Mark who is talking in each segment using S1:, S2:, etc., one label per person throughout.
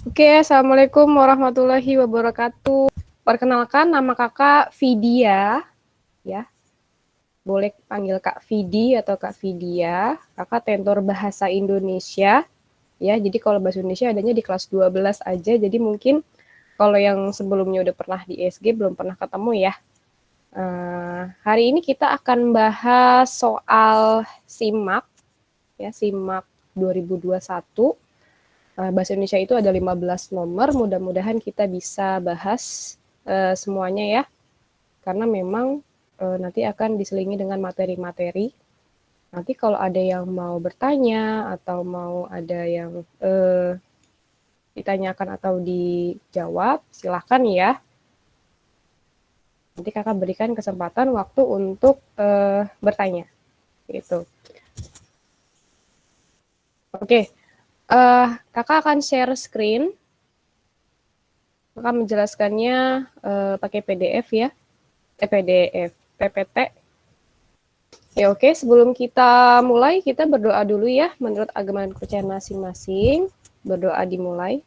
S1: Oke, Assalamualaikum warahmatullahi wabarakatuh. Perkenalkan, nama kakak Vidya, ya. Boleh panggil Kak Vidi atau Kak Vidya. Kakak tentor bahasa Indonesia, ya. Jadi kalau bahasa Indonesia adanya di kelas 12 aja, jadi mungkin kalau yang sebelumnya udah pernah di SG belum pernah ketemu ya. Hari ini kita akan bahas soal SIMAK, ya, SIMAK 2021. Bahasa Indonesia itu ada 15 nomor, mudah-mudahan kita bisa bahas semuanya ya, karena memang nanti akan diselingi dengan materi-materi. Nanti kalau ada yang mau bertanya atau mau ada yang ditanyakan atau dijawab, silahkan ya. Nanti kakak berikan kesempatan waktu untuk bertanya. Gitu. Oke, kakak akan share screen. Kakak menjelaskannya pakai PDF ya. PDF, PPT. Ya oke, sebelum kita mulai, kita berdoa dulu ya, menurut agama dan kepercayaan masing-masing. Berdoa dimulai.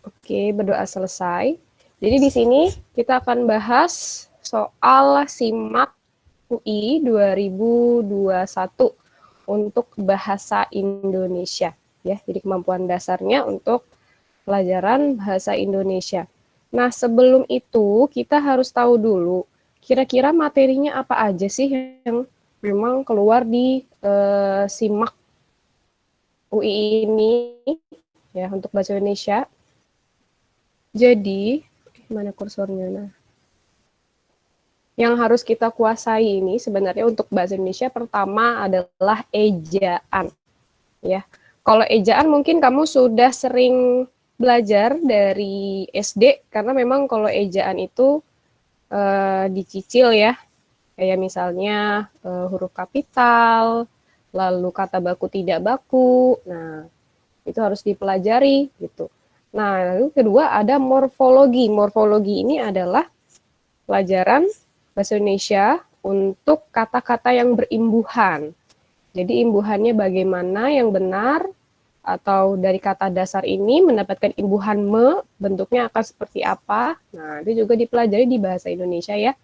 S1: Oke, berdoa selesai. Jadi di sini kita akan bahas soal SIMAK UI 2021 untuk bahasa Indonesia. Ya, jadi kemampuan dasarnya untuk pelajaran bahasa Indonesia. Nah, sebelum itu kita harus tahu dulu kira-kira materinya apa aja sih yang memang keluar di SIMAK UI ini ya untuk bahasa Indonesia. Jadi, mana kursornya? Nah, yang harus kita kuasai ini sebenarnya untuk bahasa Indonesia pertama adalah ejaan. Ya, kalau ejaan mungkin kamu sudah sering belajar dari SD karena memang kalau ejaan itu dicicil ya, kayak misalnya huruf kapital, lalu kata baku tidak baku. Nah, itu harus dipelajari gitu. Nah, lalu kedua ada morfologi. Morfologi ini adalah pelajaran bahasa Indonesia untuk kata-kata yang berimbuhan. Jadi imbuhannya bagaimana yang benar, atau dari kata dasar ini mendapatkan imbuhan me, bentuknya akan seperti apa. Nah, itu juga dipelajari di bahasa Indonesia ya.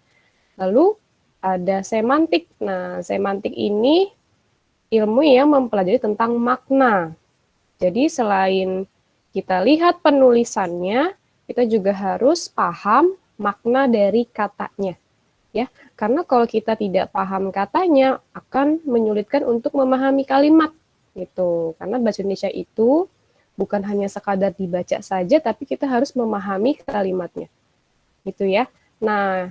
S1: Lalu ada semantik. Nah, semantik ini ilmu yang mempelajari tentang makna. Jadi selain kita lihat penulisannya, kita juga harus paham makna dari katanya. Ya, karena kalau kita tidak paham katanya akan menyulitkan untuk memahami kalimat gitu. Karena bahasa Indonesia itu bukan hanya sekadar dibaca saja, tapi kita harus memahami kalimatnya. Gitu ya. Nah,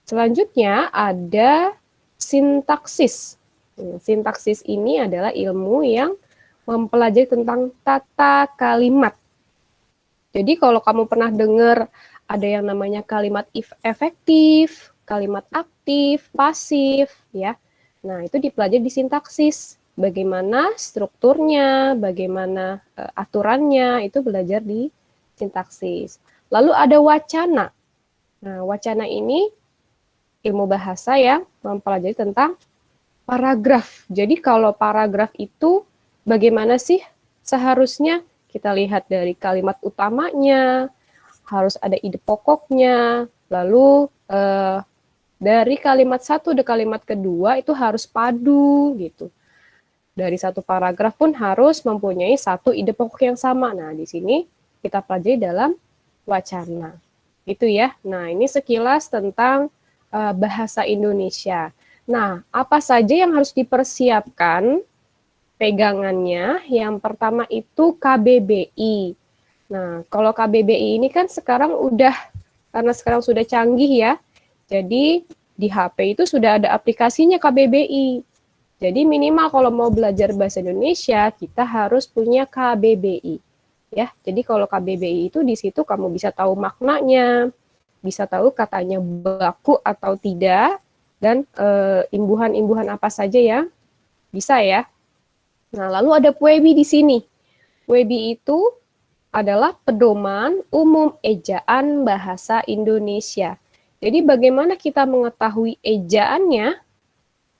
S1: selanjutnya ada sintaksis. Sintaksis ini adalah ilmu yang mempelajari tentang tata kalimat. Jadi kalau kamu pernah dengar ada yang namanya kalimat efektif, kalimat aktif, pasif, ya. Nah, itu dipelajari di sintaksis. Bagaimana strukturnya, bagaimana aturannya, itu belajar di sintaksis. Lalu ada wacana. Nah, wacana ini ilmu bahasa yang mempelajari tentang paragraf. Jadi kalau paragraf itu bagaimana sih seharusnya kita lihat dari kalimat utamanya, harus ada ide pokoknya, lalu dari kalimat satu ke kalimat kedua itu harus padu gitu. Dari satu paragraf pun harus mempunyai satu ide pokok yang sama. Nah, di sini kita pelajari dalam wacana. Itu ya. Nah, ini sekilas tentang bahasa Indonesia. Nah, apa saja yang harus dipersiapkan pegangannya? Yang pertama itu KBBI. Nah, kalau KBBI ini kan sekarang udah, karena sekarang sudah canggih ya, jadi di HP itu sudah ada aplikasinya KBBI. Jadi minimal kalau mau belajar bahasa Indonesia, kita harus punya KBBI. Ya, jadi kalau KBBI itu di situ kamu bisa tahu maknanya, bisa tahu katanya baku atau tidak, dan imbuhan-imbuhan apa saja ya, bisa ya. Nah, lalu ada PUEBI di sini. PUEBI itu adalah pedoman umum ejaan bahasa Indonesia. Jadi bagaimana kita mengetahui ejaannya?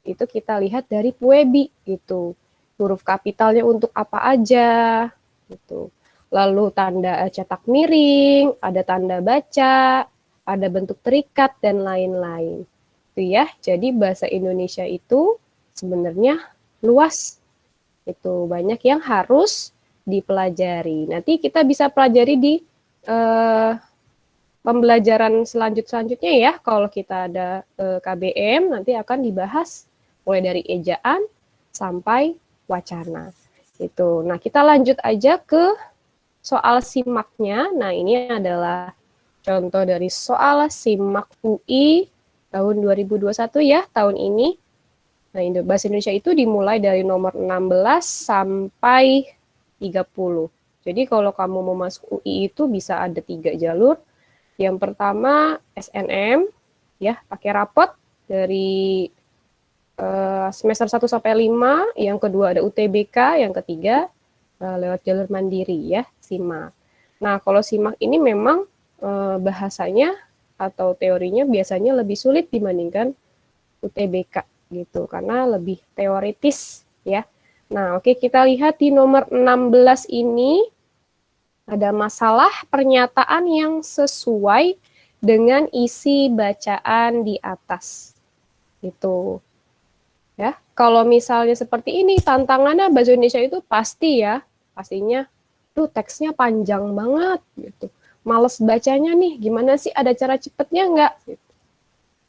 S1: itu kita lihat dari Puebi gitu. Huruf kapitalnya untuk apa aja gitu. Lalu tanda cetak miring, ada tanda baca, ada bentuk terikat dan lain-lain. Itu ya. Jadi bahasa Indonesia itu sebenarnya luas. Itu banyak yang harus dipelajari. Nanti kita bisa pelajari di pembelajaran selanjutnya ya. Kalau kita ada KBM nanti akan dibahas mulai dari ejaan sampai wacana. Itu. Nah, kita lanjut aja ke soal simaknya. Nah, ini adalah contoh dari soal simak UI tahun 2021 ya, tahun ini. Nah, bahasa Indonesia itu dimulai dari nomor 16 sampai 30. Jadi kalau kamu mau masuk UI itu bisa ada 3 jalur. Yang pertama SNM, ya pakai rapot dari semester 1 sampai 5, yang kedua ada UTBK, yang ketiga lewat jalur mandiri ya, SIMAK. Nah, kalau SIMAK ini memang bahasanya atau teorinya biasanya lebih sulit dibandingkan UTBK gitu, karena lebih teoritis ya. Nah, oke, kita lihat di nomor 16 ini ada masalah pernyataan yang sesuai dengan isi bacaan di atas. Gitu. Ya, kalau misalnya seperti ini tantangannya bahasa Indonesia itu pasti ya, pastinya tuh teksnya panjang banget gitu. Males bacanya nih, gimana sih, ada cara cepetnya nggak? Gitu.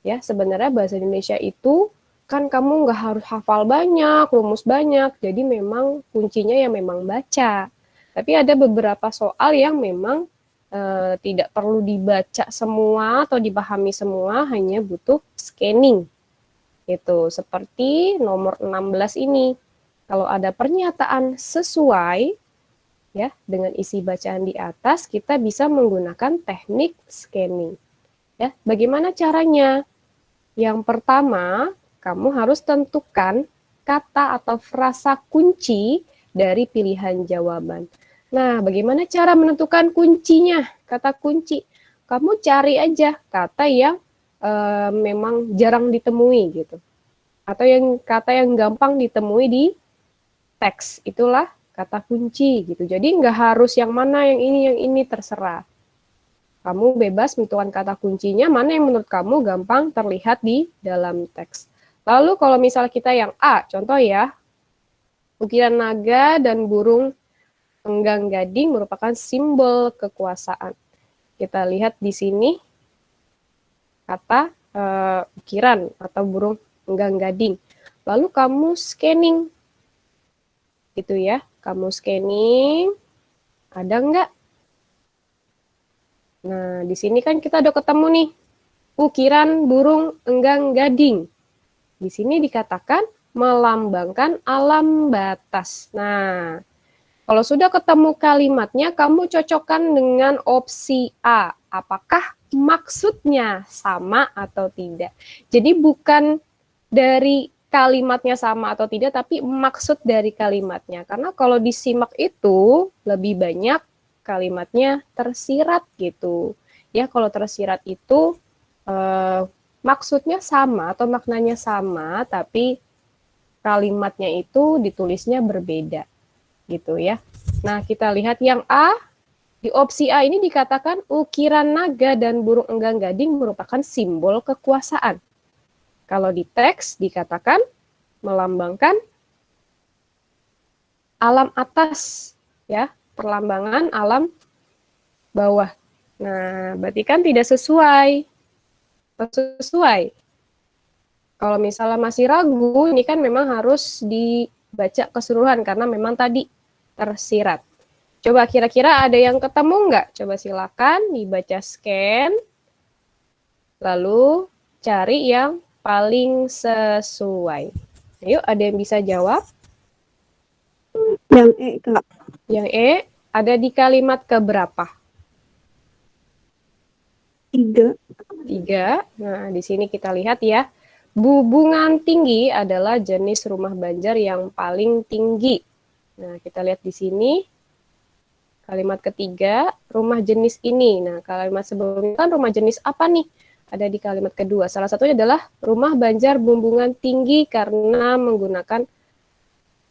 S1: Ya, sebenarnya bahasa Indonesia itu kan kamu nggak harus hafal banyak, rumus banyak, jadi memang kuncinya ya memang baca. Tapi ada beberapa soal yang memang tidak perlu dibaca semua atau dipahami semua, hanya butuh scanning. Itu seperti nomor 16 ini. Kalau ada pernyataan sesuai ya dengan isi bacaan di atas, kita bisa menggunakan teknik scanning. Ya, bagaimana caranya? Yang pertama, kamu harus tentukan kata atau frasa kunci dari pilihan jawaban. Nah, bagaimana cara menentukan kuncinya? Kata kunci. Kamu cari aja kata yang memang jarang ditemui gitu. Atau yang kata yang gampang ditemui di teks. Itulah kata kunci gitu. Jadi nggak harus yang mana, yang ini terserah. Kamu bebas menentukan kata kuncinya, mana yang menurut kamu gampang terlihat di dalam teks. Lalu kalau misal kita yang A, contoh ya, ukiran naga dan burung enggang gading merupakan simbol kekuasaan. Kita lihat di sini kata ukiran atau burung enggang gading. Lalu kamu scanning, gitu ya. Kamu scanning, ada nggak? Nah, di sini kan kita udah ketemu nih, ukiran burung enggang gading. Di sini dikatakan melambangkan alam batas. Nah, kalau sudah ketemu kalimatnya, kamu cocokkan dengan opsi A. Apakah maksudnya sama atau tidak? Jadi bukan dari kalimatnya sama atau tidak, tapi maksud dari kalimatnya. Karena kalau disimak itu lebih banyak kalimatnya tersirat gitu. Ya, kalau tersirat itu maksudnya sama atau maknanya sama, tapi kalimatnya itu ditulisnya berbeda gitu ya. Nah, kita lihat yang A. Di opsi A ini dikatakan ukiran naga dan burung enggang gading merupakan simbol kekuasaan. Kalau di teks dikatakan melambangkan alam atas, ya, perlambangan alam bawah. Nah, berarti kan tidak sesuai. Sesuai. Kalau misalnya masih ragu, ini kan memang harus dibaca keseluruhan karena memang tadi tersirat. Coba kira-kira ada yang ketemu nggak? Coba silakan dibaca scan, lalu cari yang paling sesuai. Ayo, ada yang bisa jawab?
S2: Yang E, Kak.
S1: Yang E, ada di kalimat keberapa?
S2: 3.
S1: 3. Nah, di sini kita lihat ya. Bubungan tinggi adalah jenis rumah banjar yang paling tinggi. Nah, kita lihat di sini. Kalimat ketiga, rumah jenis ini. Nah, kalimat sebelumnya kan rumah jenis apa nih? Ada di kalimat kedua. Salah satunya adalah rumah Banjar bumbungan tinggi karena menggunakan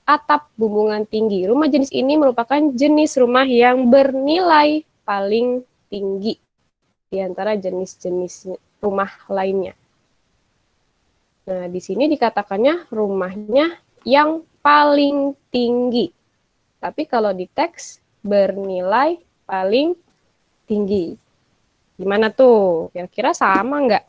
S1: atap bumbungan tinggi. Rumah jenis ini merupakan jenis rumah yang bernilai paling tinggi di antara jenis-jenis rumah lainnya. Nah, di sini dikatakannya rumahnya yang paling tinggi. Tapi kalau di teks bernilai paling tinggi. Gimana tuh? Kira-kira sama nggak?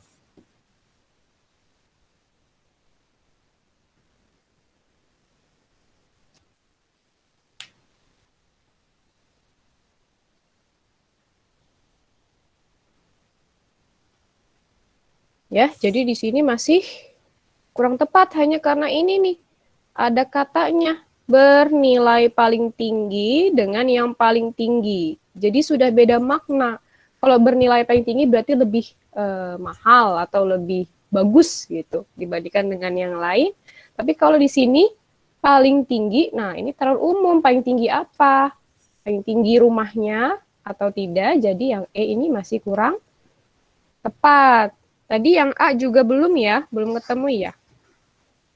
S1: Ya, jadi di sini masih kurang tepat hanya karena ini nih. Ada katanya bernilai paling tinggi dengan yang paling tinggi. Jadi sudah beda makna. Kalau bernilai paling tinggi berarti lebih mahal atau lebih bagus gitu dibandingkan dengan yang lain. Tapi kalau di sini paling tinggi, nah ini terlalu umum. Paling tinggi apa? Paling tinggi rumahnya atau tidak? Jadi yang E ini masih kurang tepat. Tadi yang A juga belum ya? Belum ketemu ya?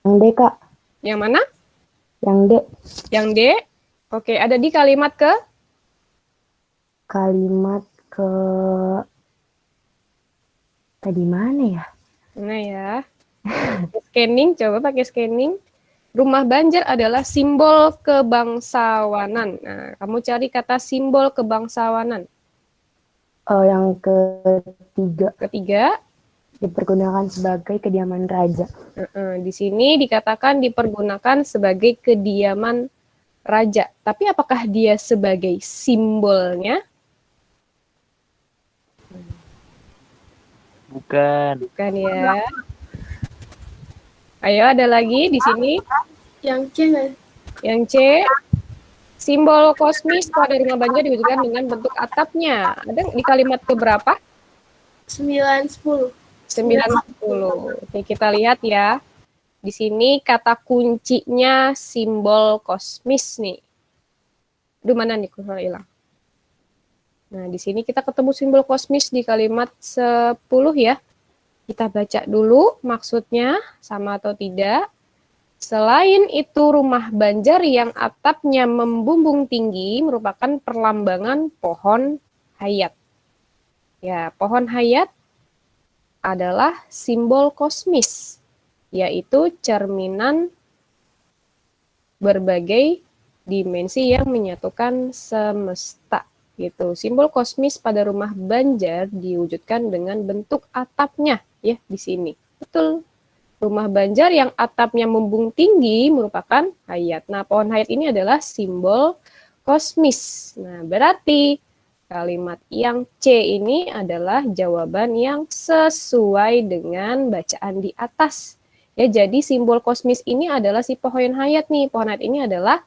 S2: Yang D, Kak.
S1: Yang mana?
S2: Yang D.
S1: Yang D? Oke, ada di kalimat ke?
S2: Kalimat ke... Tadi mana ya?
S1: Mana ya? Scanning, coba pakai scanning. Rumah Banjar adalah simbol kebangsawanan. Nah, kamu cari kata simbol kebangsawanan.
S2: Yang ketiga.
S1: Ketiga,
S2: Dipergunakan sebagai kediaman raja.
S1: di sini dikatakan dipergunakan sebagai kediaman raja. Tapi apakah dia sebagai simbolnya?
S3: Bukan.
S1: Bukan ya. Ayo, ada lagi di sini.
S4: Yang C nggak?
S1: Yang C, simbol kosmis pada rumah Banjar diwujudkan dengan bentuk atapnya. Ada di kalimat keberapa?
S4: 9, 10.
S1: 90. Oke, kita lihat ya. Di sini kata kuncinya simbol kosmis nih. Aduh, mana nih kurang hilang. Nah, di sini kita ketemu simbol kosmis di kalimat 10 ya. Kita baca dulu maksudnya sama atau tidak. Selain itu, rumah Banjar yang atapnya membumbung tinggi merupakan perlambangan pohon hayat. Ya, pohon hayat adalah simbol kosmis, yaitu cerminan berbagai dimensi yang menyatukan semesta. Gitu. Simbol kosmis pada rumah Banjar diwujudkan dengan bentuk atapnya, ya di sini. Betul. Rumah Banjar yang atapnya membumbung tinggi merupakan hayat. Nah, pohon hayat ini adalah simbol kosmis. Nah, berarti kalimat yang C ini adalah jawaban yang sesuai dengan bacaan di atas. Ya, jadi simbol kosmis ini adalah si pohon hayat nih. Pohon hayat ini adalah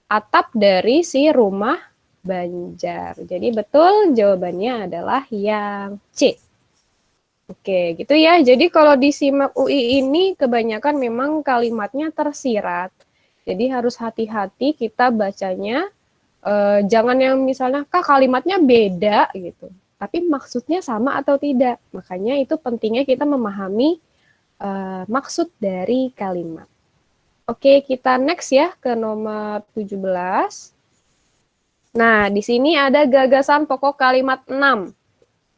S1: atap dari si rumah Banjar. Jadi betul jawabannya adalah yang C. Oke, gitu ya. Jadi kalau di SIMAK UI ini kebanyakan memang kalimatnya tersirat. Jadi harus hati-hati kita bacanya. Jangan yang misalnya, Kak kalimatnya beda gitu. Tapi maksudnya sama atau tidak. Makanya itu pentingnya kita memahami maksud dari kalimat. Oke, kita next ya ke nomor 17. Nah, di sini ada gagasan pokok kalimat 6.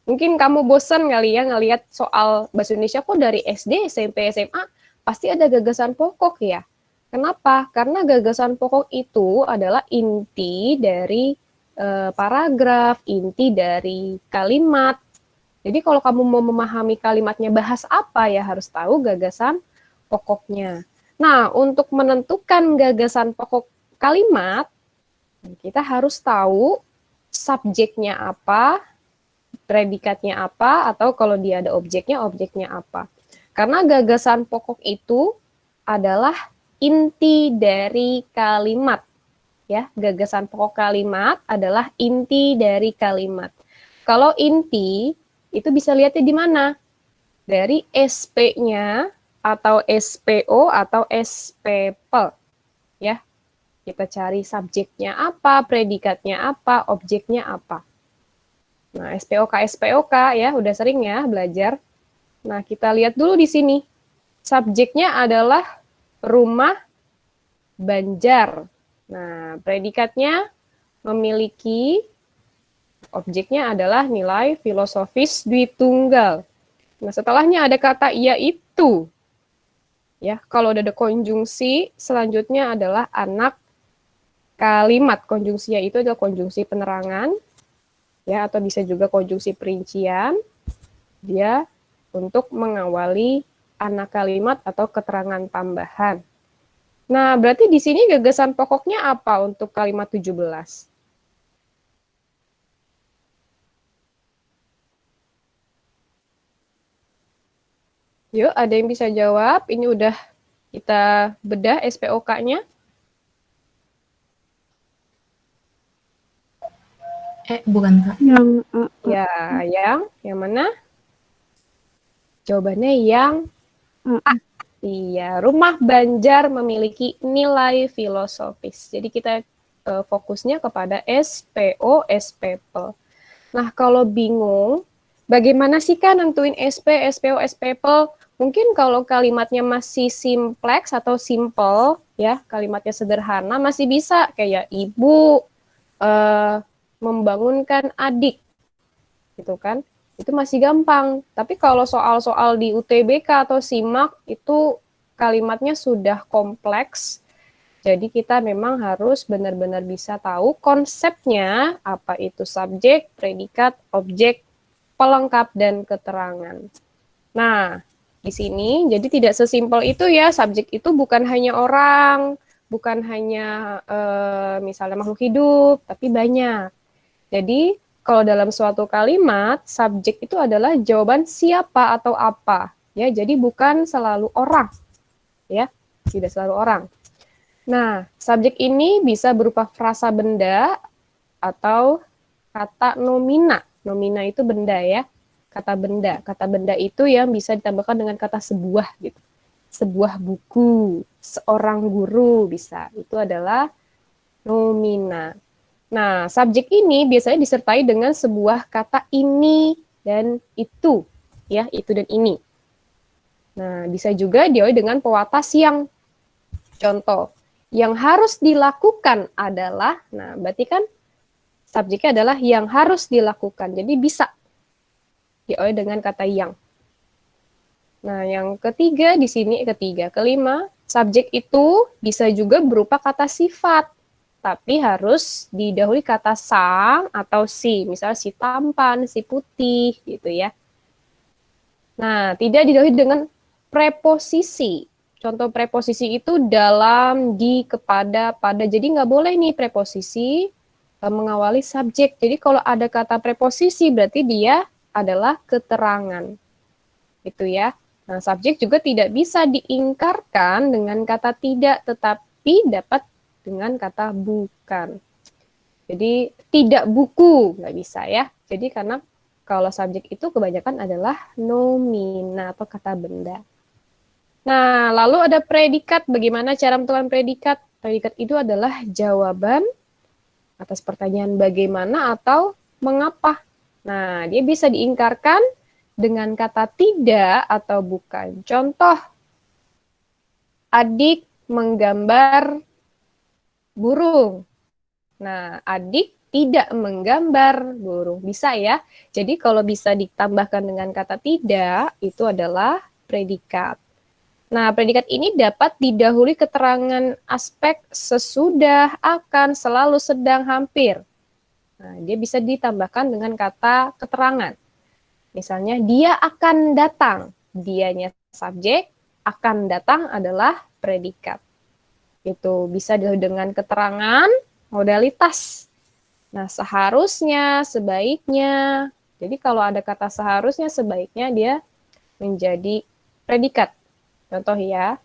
S1: Mungkin kamu bosan kali ya ngelihat soal bahasa Indonesia kok dari SD, SMP, SMA pasti ada gagasan pokok ya. Kenapa? Karena gagasan pokok itu adalah inti dari paragraf, inti dari kalimat. Jadi kalau kamu mau memahami kalimatnya bahas apa ya harus tahu gagasan pokoknya. Nah, untuk menentukan gagasan pokok kalimat, kita harus tahu subjeknya apa, predikatnya apa, atau kalau dia ada objeknya apa. Karena gagasan pokok itu adalah inti dari kalimat. Ya, gagasan pokok kalimat adalah inti dari kalimat. Kalau inti, itu bisa lihatnya di mana? Dari SP-nya, atau SPO, atau SPP. Ya, kita cari subjeknya apa, predikatnya apa, objeknya apa. Nah, SPOK ya, udah sering ya belajar. Nah, kita lihat dulu di sini. Subjeknya adalah rumah Banjar. Nah, predikatnya memiliki, objeknya adalah nilai filosofis Dwitunggal. Nah, setelahnya ada kata yaitu. Ya, kalau udah ada konjungsi, selanjutnya adalah anak kalimat. Konjungsi yaitu adalah konjungsi penerangan, ya, atau bisa juga konjungsi perincian. Dia untuk mengawali anak kalimat atau keterangan tambahan. Nah, berarti di sini gagasan pokoknya apa untuk kalimat 17? Yuk, ada yang bisa jawab? Ini udah kita bedah SPOK-nya.
S3: Bukan Kak.
S1: Ya, yang mana? Jawabannya yang A. Iya, rumah Banjar memiliki nilai filosofis. Jadi kita fokusnya kepada SPO, SPP. Nah, kalau bingung, bagaimana sih kan nentuin SP, SPO, SPP? Mungkin kalau kalimatnya masih simplex atau simple, ya, kalimatnya sederhana, masih bisa kayak ibu membangunkan adik, gitu kan? Itu masih gampang. Tapi kalau soal-soal di UTBK atau SIMAK, itu kalimatnya sudah kompleks. Jadi kita memang harus benar-benar bisa tahu konsepnya, apa itu subjek, predikat, objek, pelengkap, dan keterangan. Nah, di sini jadi tidak sesimpel itu ya, subjek itu bukan hanya orang, bukan hanya misalnya makhluk hidup, tapi banyak. Jadi kalau dalam suatu kalimat, subjek itu adalah jawaban siapa atau apa, ya. Jadi bukan selalu orang, ya, tidak selalu orang. Nah, subjek ini bisa berupa frasa benda atau kata nomina. Nomina itu benda ya. Kata benda. Kata benda itu yang bisa ditambahkan dengan kata sebuah gitu. Sebuah buku, seorang guru bisa. Itu adalah nomina. Nah, subjek ini biasanya disertai dengan sebuah kata ini dan itu, ya, itu dan ini. Nah, bisa juga diawali dengan pewatas yang. Contoh, yang harus dilakukan adalah, nah berarti kan subjeknya adalah yang harus dilakukan. Jadi bisa diawali dengan kata yang. Nah, yang ketiga di sini, kelima, subjek itu bisa juga berupa kata sifat. Tapi harus didahului kata sang atau si. Misalnya si tampan, si putih, gitu ya. Nah, tidak didahului dengan preposisi. Contoh preposisi itu dalam, di, kepada, pada. Jadi nggak boleh nih preposisi mengawali subjek. Jadi kalau ada kata preposisi berarti dia adalah keterangan. Itu ya. Nah, subjek juga tidak bisa diingkarkan dengan kata tidak, tetapi dapat dengan kata bukan. Jadi tidak buku, nggak bisa ya. Jadi karena kalau subjek itu kebanyakan adalah nomina atau kata benda. Nah, lalu ada predikat. Bagaimana cara menentukan predikat? Predikat itu adalah jawaban atas pertanyaan bagaimana atau mengapa. Nah, dia bisa diingkarkan dengan kata tidak atau bukan. Contoh, adik menggambar burung. Nah, adik tidak menggambar burung. Bisa ya. Jadi kalau bisa ditambahkan dengan kata tidak, itu adalah predikat. Nah, predikat ini dapat didahului keterangan aspek sesudah, akan, selalu, sedang, hampir. Nah, dia bisa ditambahkan dengan kata keterangan. Misalnya, dia akan datang. Dianya subjek, akan datang adalah predikat. Itu bisa didahului dengan keterangan, modalitas. Nah, seharusnya, sebaiknya. Jadi kalau ada kata seharusnya, sebaiknya dia menjadi predikat. Contoh ya,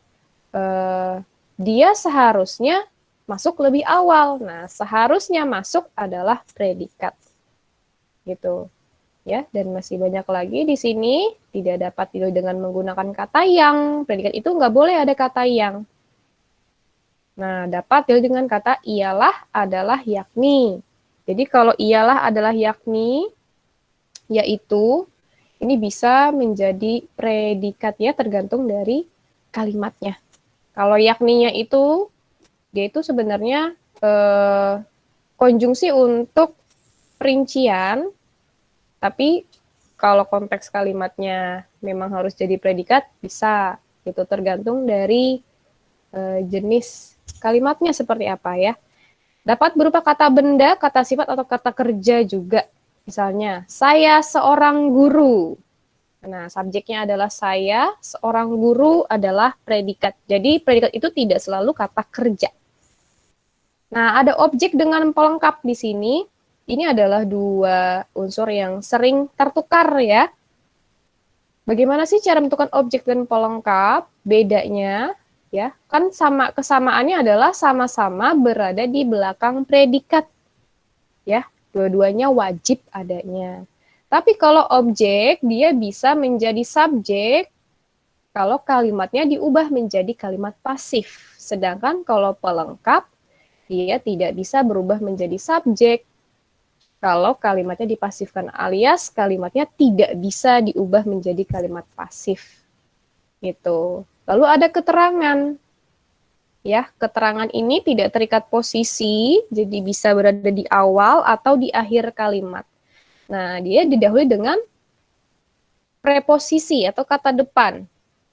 S1: dia seharusnya masuk lebih awal. Nah, seharusnya masuk adalah predikat. Gitu. Ya, dan masih banyak lagi di sini tidak dapat didahului dengan menggunakan kata yang. Predikat itu nggak boleh ada kata yang. Nah, dapat didahului dengan kata ialah, adalah, yakni. Jadi kalau ialah, adalah, yakni, yaitu ini bisa menjadi predikat ya, tergantung dari kalimatnya. Kalau yakninya itu, dia itu sebenarnya konjungsi untuk perincian, tapi kalau konteks kalimatnya memang harus jadi predikat, bisa. Itu tergantung dari jenis kalimatnya seperti apa ya. Dapat berupa kata benda, kata sifat, atau kata kerja juga. Misalnya, saya seorang guru. Nah, subjeknya adalah saya, seorang guru adalah predikat. Jadi, predikat itu tidak selalu kata kerja. Nah, ada objek dengan pelengkap di sini. Ini adalah dua unsur yang sering tertukar ya. Bagaimana sih cara menentukan objek dan pelengkap? Bedanya ya, kan kesamaannya adalah sama-sama berada di belakang predikat. Ya, dua-duanya wajib adanya. Tapi kalau objek dia bisa menjadi subjek kalau kalimatnya diubah menjadi kalimat pasif. Sedangkan kalau pelengkap dia tidak bisa berubah menjadi subjek kalau kalimatnya dipasifkan, alias kalimatnya tidak bisa diubah menjadi kalimat pasif. Gitu. Lalu ada keterangan. Ya, keterangan ini tidak terikat posisi, jadi bisa berada di awal atau di akhir kalimat. Nah, dia didahului dengan preposisi atau kata depan.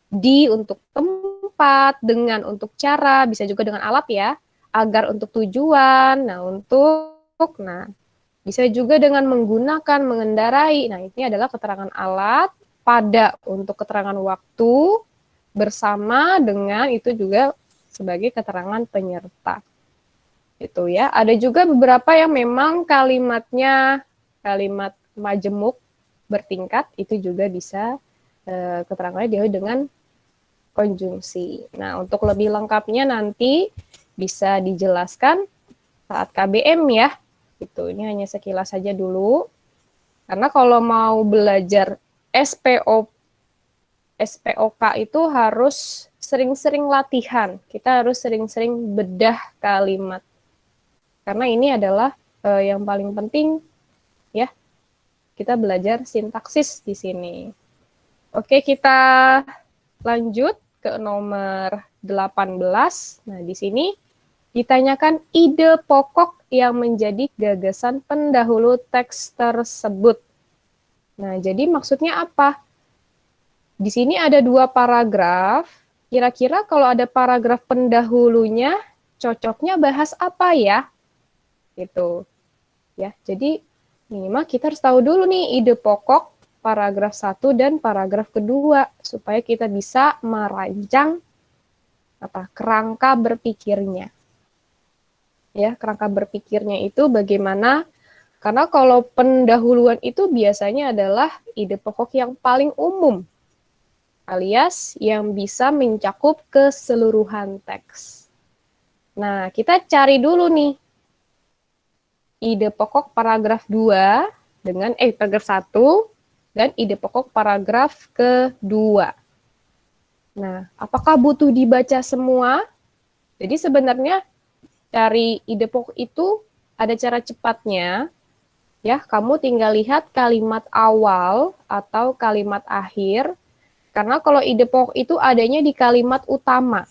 S1: Di untuk tempat, dengan untuk cara, bisa juga dengan alat ya. Agar untuk tujuan, bisa juga dengan menggunakan, mengendarai. Nah, ini adalah keterangan alat, pada untuk keterangan waktu, bersama dengan itu juga sebagai keterangan penyerta. Itu ya. Ada juga beberapa yang memang kalimatnya kalimat majemuk bertingkat, itu juga bisa keterangannya dihubungi dengan konjungsi. Nah, untuk lebih lengkapnya nanti bisa dijelaskan saat KBM ya. Itu ini hanya sekilas saja dulu. Karena kalau mau belajar SPOK itu harus sering-sering latihan. Kita harus sering-sering bedah kalimat. Karena ini adalah yang paling penting ya. Kita belajar sintaksis di sini. Oke, kita lanjut ke nomor 18. Nah, di sini ditanyakan ide pokok yang menjadi gagasan pendahulu teks tersebut. Nah, jadi maksudnya apa? Di sini ada dua paragraf. Kira-kira kalau ada paragraf pendahulunya, cocoknya bahas apa ya? Gitu. Ya, jadi minimal kita harus tahu dulu nih ide pokok paragraf 1 dan paragraf kedua supaya kita bisa merancang kerangka berpikirnya. Ya, kerangka berpikirnya itu bagaimana? Karena kalau pendahuluan itu biasanya adalah ide pokok yang paling umum, alias yang bisa mencakup keseluruhan teks. Nah, kita cari dulu nih ide pokok paragraf 2 dengan paragraf 1 dan ide pokok paragraf kedua. Nah, apakah butuh dibaca semua? Jadi sebenarnya cari ide pokok itu ada cara cepatnya. Ya, kamu tinggal lihat kalimat awal atau kalimat akhir. Karena kalau ide pokok itu adanya di kalimat utama.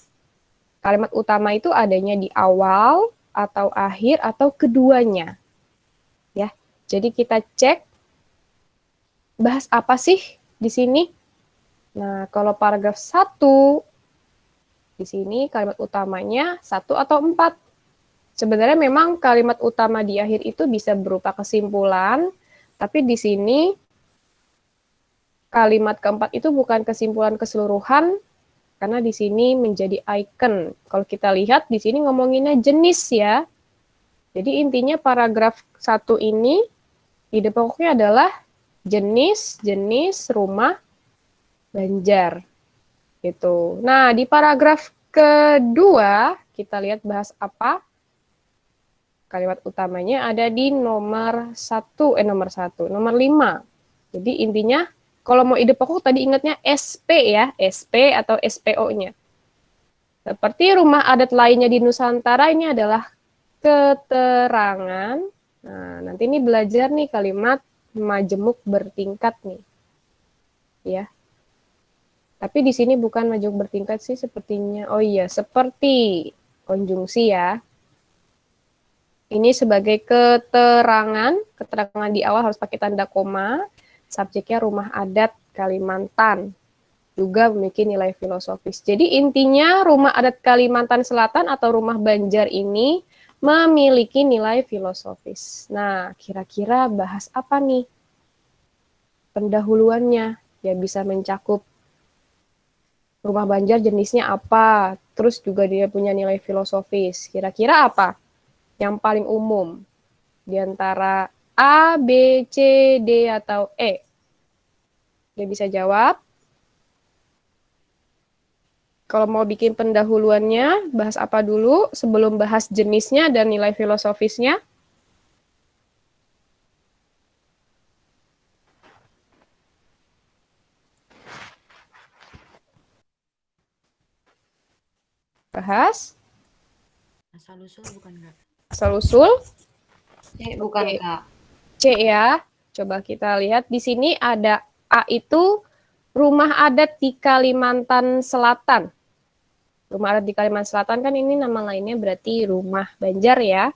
S1: Kalimat utama itu adanya di awal atau akhir atau keduanya. Ya, jadi kita cek bahas apa sih di sini. Nah, kalau paragraf 1 di sini kalimat utamanya 1 atau 4. Sebenarnya memang kalimat utama di akhir itu bisa berupa kesimpulan, tapi di sini kalimat keempat itu bukan kesimpulan keseluruhan, karena di sini menjadi icon. Kalau kita lihat di sini ngomonginnya jenis ya. Jadi intinya paragraf 1 ini, ide pokoknya adalah jenis rumah Banjar. Gitu. Nah, di paragraf kedua, kita lihat bahas apa? Kalimat utamanya ada di nomor 5. Jadi intinya kalau mau ide pokok tadi ingatnya SP ya, SP atau SPO-nya. Seperti rumah adat lainnya di Nusantara, ini adalah keterangan. Nah, nanti ini belajar nih kalimat majemuk bertingkat nih. Ya. Tapi di sini bukan majemuk bertingkat sih sepertinya. Oh iya, seperti konjungsi ya. Ini sebagai keterangan di awal harus pakai tanda koma. Subjeknya rumah adat Kalimantan. Juga memiliki nilai filosofis. Jadi intinya rumah adat Kalimantan Selatan atau rumah Banjar ini memiliki nilai filosofis. Nah, kira-kira bahas apa nih? Pendahuluannya ya bisa mencakup rumah Banjar jenisnya apa, terus juga dia punya nilai filosofis. Kira-kira apa yang paling umum di antara A, B, C, D, atau E? Dia bisa jawab. Kalau mau bikin pendahuluannya, bahas apa dulu sebelum bahas jenisnya dan nilai filosofisnya? Bahas
S5: Asal-usul bukan, Kak?
S1: asal-usul.
S6: Bukan,
S1: Oke.
S6: Kak.
S1: C ya. Coba kita lihat di sini ada A itu rumah adat di Kalimantan Selatan. Rumah adat di Kalimantan Selatan kan ini nama lainnya berarti rumah Banjar ya.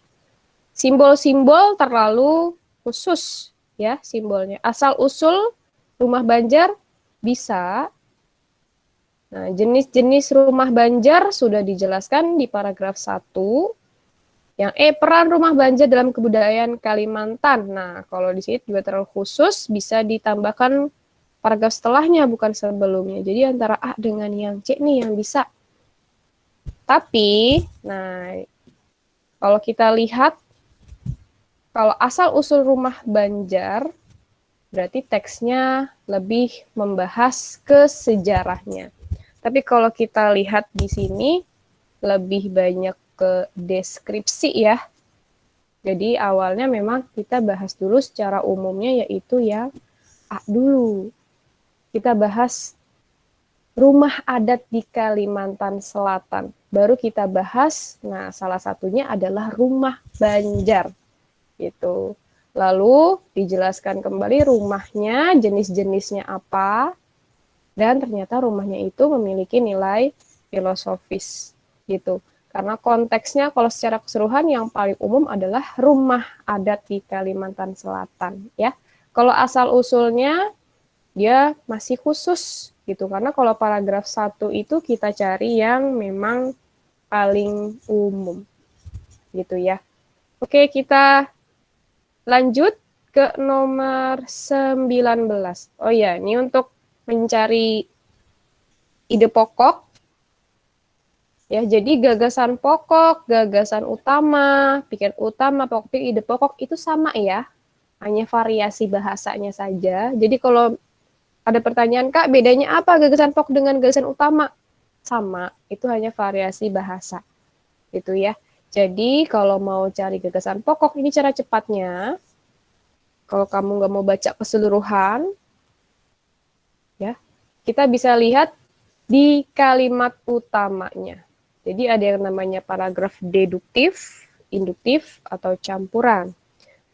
S1: Simbol-simbol terlalu khusus ya simbolnya. Asal usul rumah Banjar bisa. Nah, jenis-jenis rumah Banjar sudah dijelaskan di paragraf 1. Yang peran rumah Banjar dalam kebudayaan Kalimantan. Nah, kalau di sini juga terlalu khusus, bisa ditambahkan paragraf setelahnya, bukan sebelumnya. Jadi antara A dengan yang C nih yang bisa. Tapi, nah, kalau kita lihat, kalau asal-usul rumah Banjar, berarti teksnya lebih membahas ke sejarahnya. Tapi kalau kita lihat di sini, lebih banyak ke deskripsi ya. Jadi awalnya memang kita bahas dulu secara umumnya yaitu yang A dulu. Kita bahas rumah adat di Kalimantan Selatan. Baru kita bahas, nah salah satunya adalah rumah Banjar. Gitu. Lalu dijelaskan kembali rumahnya, jenis-jenisnya apa, dan ternyata rumahnya itu memiliki nilai filosofis. Gitu. Karena konteksnya kalau secara keseluruhan yang paling umum adalah rumah adat di Kalimantan Selatan ya. Kalau asal usulnya dia masih khusus gitu karena kalau paragraf 1 itu kita cari yang memang paling umum gitu ya. Oke, kita lanjut ke nomor 19. Oh ya, ini untuk mencari ide pokok. Ya, jadi gagasan pokok, gagasan utama, pikiran utama, pokok, ide pokok itu sama ya. Hanya variasi bahasanya saja. Jadi kalau ada pertanyaan, Kak, bedanya apa gagasan pokok dengan gagasan utama? Sama, itu hanya variasi bahasa. Gitu ya. Jadi kalau mau cari gagasan pokok, ini cara cepatnya. Kalau kamu nggak mau baca keseluruhan, ya, kita bisa lihat di kalimat utamanya. Jadi ada yang namanya paragraf deduktif, induktif, atau campuran.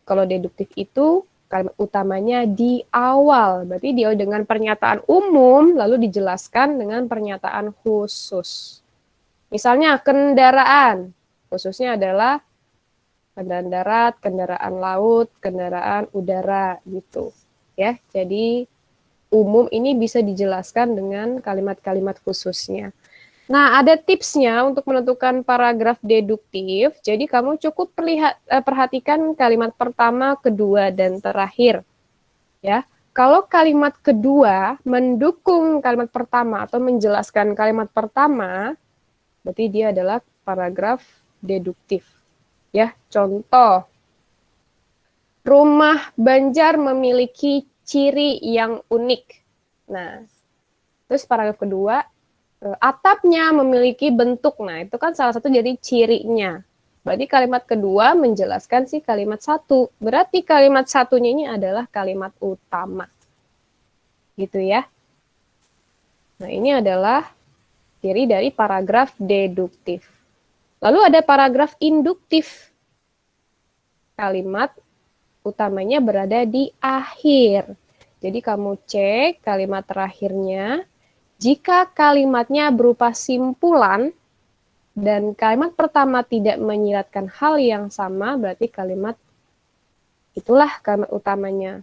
S1: Kalau deduktif itu kalimat utamanya di awal. Berarti dia dengan pernyataan umum lalu dijelaskan dengan pernyataan khusus. Misalnya kendaraan. Khususnya adalah kendaraan darat, kendaraan laut, kendaraan udara gitu. Ya, jadi umum ini bisa dijelaskan dengan kalimat-kalimat khususnya. Nah, ada tipsnya untuk menentukan paragraf deduktif. Jadi kamu cukup perhatikan kalimat pertama, kedua, dan terakhir. Ya, kalau kalimat kedua mendukung kalimat pertama atau menjelaskan kalimat pertama, berarti dia adalah paragraf deduktif. Ya, contoh. Rumah Banjar memiliki ciri yang unik. Nah, terus paragraf kedua, atapnya memiliki bentuk. Nah, itu kan salah satu dari cirinya. Berarti kalimat kedua menjelaskan si kalimat satu. Berarti kalimat satunya ini adalah kalimat utama. Gitu ya. Nah, ini adalah ciri dari paragraf deduktif. Lalu ada paragraf induktif. Kalimat utamanya berada di akhir. Jadi kamu cek kalimat terakhirnya. Jika kalimatnya berupa simpulan dan kalimat pertama tidak menyiratkan hal yang sama, berarti kalimat itulah kalimat utamanya.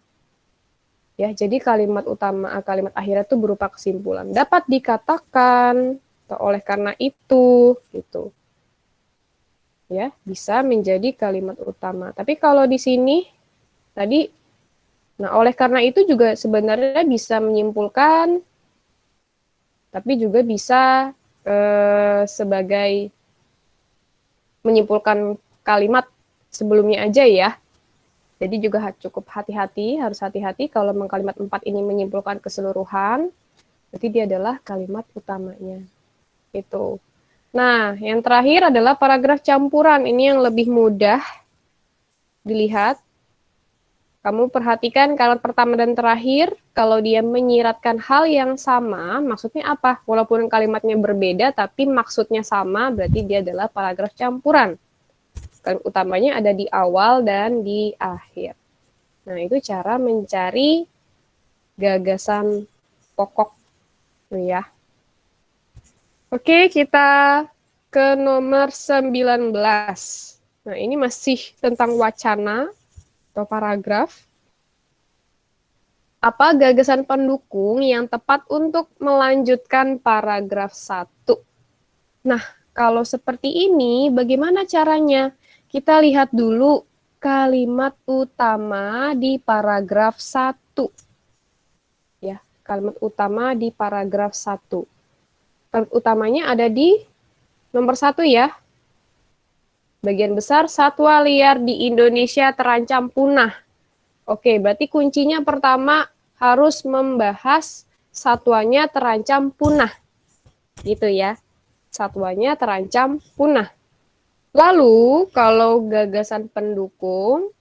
S1: Ya, jadi kalimat akhirnya itu berupa kesimpulan. Dapat dikatakan oleh karena itu gitu. Ya, bisa menjadi kalimat utama. Tapi kalau di sini tadi oleh karena itu juga sebenarnya bisa menyimpulkan, tapi juga bisa sebagai menyimpulkan kalimat sebelumnya aja ya. Jadi juga cukup hati-hati, harus hati-hati kalau kalimat 4 ini menyimpulkan keseluruhan, berarti dia adalah kalimat utamanya. Itu. Nah, yang terakhir adalah paragraf campuran. Ini yang lebih mudah dilihat. Kamu perhatikan kalimat pertama dan terakhir, kalau dia menyiratkan hal yang sama, maksudnya apa? Walaupun kalimatnya berbeda, tapi maksudnya sama, berarti dia adalah paragraf campuran. Kalimat utamanya ada di awal dan di akhir. Nah, itu cara mencari gagasan pokok. Ya. Oke, kita ke nomor 19. Nah, ini masih tentang wacana atau paragraf. Apa gagasan pendukung yang tepat untuk melanjutkan paragraf 1? Nah, kalau seperti ini, bagaimana caranya? Kita lihat dulu kalimat utama di paragraf 1. Ya, kalimat utama di paragraf 1. Kalimat utamanya ada di nomor 1 ya. Bagian besar satwa liar di Indonesia terancam punah. Oke, berarti kuncinya pertama harus membahas satwanya terancam punah. Gitu ya. Satwanya terancam punah. Lalu, kalau gagasan pendukung,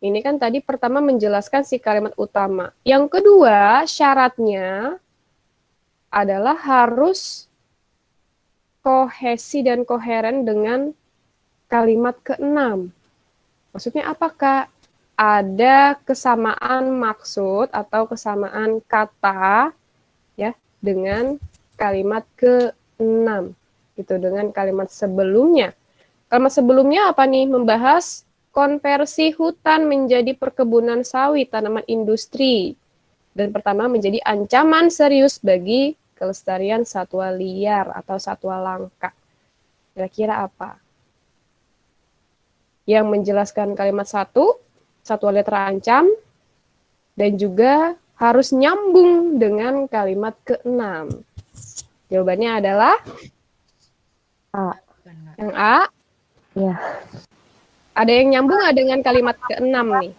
S1: ini kan tadi pertama menjelaskan si kalimat utama. Yang kedua, syaratnya adalah harus kohesi dan koheren dengan kalimat ke-6. Maksudnya apakah ada kesamaan maksud atau kesamaan kata ya dengan kalimat ke-6 gitu, dengan kalimat sebelumnya. Kalimat sebelumnya apa nih? Membahas konversi hutan menjadi perkebunan sawit, tanaman industri. Dan pertama menjadi ancaman serius bagi kelestarian satwa liar atau satwa langka. Kira-kira apa? Yang menjelaskan kalimat 1, satwa liar terancam, dan juga harus nyambung dengan kalimat ke-6. Jawabannya adalah
S2: A.
S1: Yang A.
S2: Ya.
S1: Ada yang nyambung nggak dengan kalimat ke-6 nih?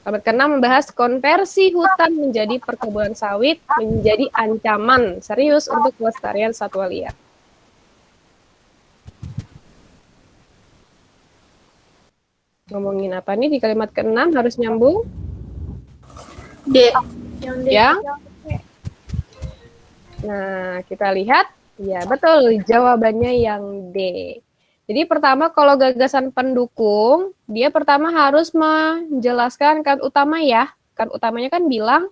S1: Kalimat ke-6 membahas konversi hutan menjadi perkebunan sawit menjadi ancaman serius untuk kelestarian satwa liar. Ngomongin apa nih di kalimat ke-6 harus nyambung?
S4: D. Yang D.
S1: Yang? Nah, kita lihat. Ya, betul. Jawabannya yang D. Jadi pertama kalau gagasan pendukung, dia pertama harus menjelaskan kan utama ya. Kan utamanya kan bilang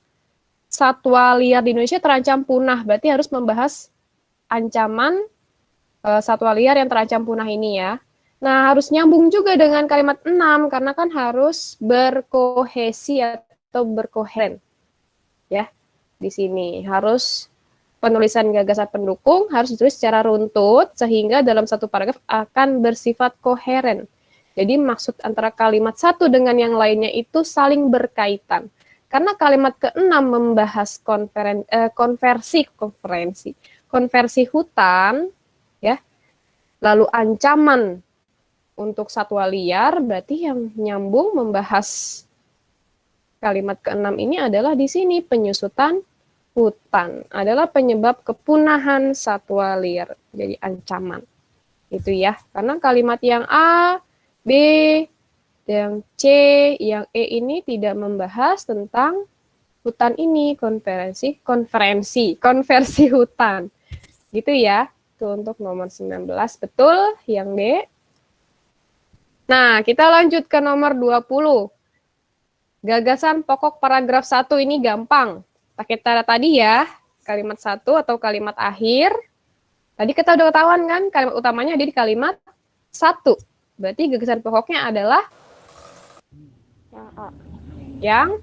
S1: satwa liar di Indonesia terancam punah. Berarti harus membahas ancaman satwa liar yang terancam punah ini ya. Nah, harus nyambung juga dengan kalimat 6 karena kan harus berkohesi atau berkoheren. Ya. Di sini harus penulisan gagasan pendukung harus ditulis secara runtut sehingga dalam satu paragraf akan bersifat koheren. Jadi maksud antara kalimat satu dengan yang lainnya itu saling berkaitan. Karena kalimat ke-6 membahas konversi hutan, ya. Lalu ancaman untuk satwa liar, berarti yang nyambung membahas kalimat ke-6 ini adalah di sini penyusutan hutan adalah penyebab kepunahan satwa liar, jadi ancaman. Itu ya, karena kalimat yang A, B, yang C, yang E ini tidak membahas tentang hutan ini, konversi hutan. Gitu ya, itu untuk nomor 19, betul yang D. Nah, kita lanjut ke nomor 20. Gagasan pokok paragraf 1 ini gampang. Pakai cara tadi ya, kalimat 1 atau kalimat akhir. Tadi kita udah ketahuan kan, kalimat utamanya ada di kalimat 1. Berarti gagasan pokoknya adalah yang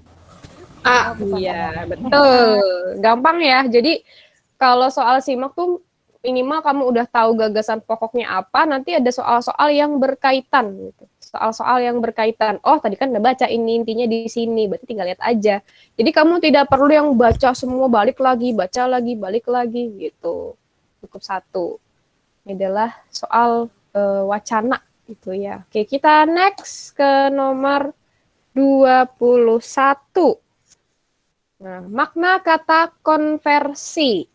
S4: A.
S1: iya, betul. Gampang ya. Jadi kalau soal simak tuh minimal kamu udah tahu gagasan pokoknya apa, nanti ada soal-soal yang berkaitan gitu. Soal-soal yang berkaitan. Oh, tadi kan udah baca ini intinya di sini, berarti tinggal lihat aja. Jadi kamu tidak perlu yang baca semua balik lagi, baca lagi, balik lagi gitu. Cukup 1. Ini adalah soal wacana gitu ya. Oke, kita next ke nomor 21. Nah, makna kata konversi.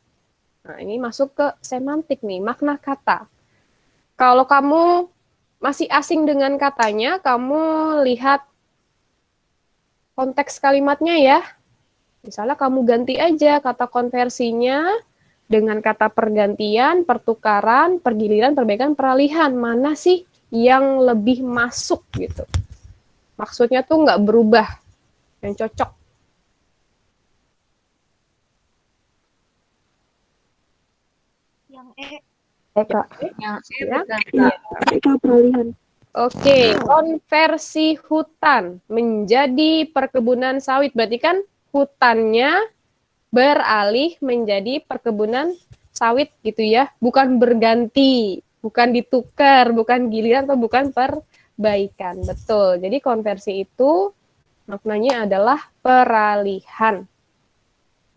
S1: Nah, ini masuk ke semantik nih, makna kata. Kalau kamu masih asing dengan katanya, kamu lihat konteks kalimatnya ya. Misalnya kamu ganti aja kata konversinya dengan kata pergantian, pertukaran, pergiliran, perbaikan, peralihan. Mana sih yang lebih masuk gitu. Maksudnya tuh nggak berubah, yang cocok.
S6: Yang E.
S2: Kak.
S6: Yang E
S1: Ya.
S6: bukan
S1: Iya.
S2: Kak, peralihan.
S1: Oke, konversi hutan menjadi perkebunan sawit. Berarti kan hutannya beralih menjadi perkebunan sawit gitu ya. Bukan berganti, bukan ditukar, bukan giliran atau bukan perbaikan. Betul. Jadi konversi itu maknanya adalah peralihan.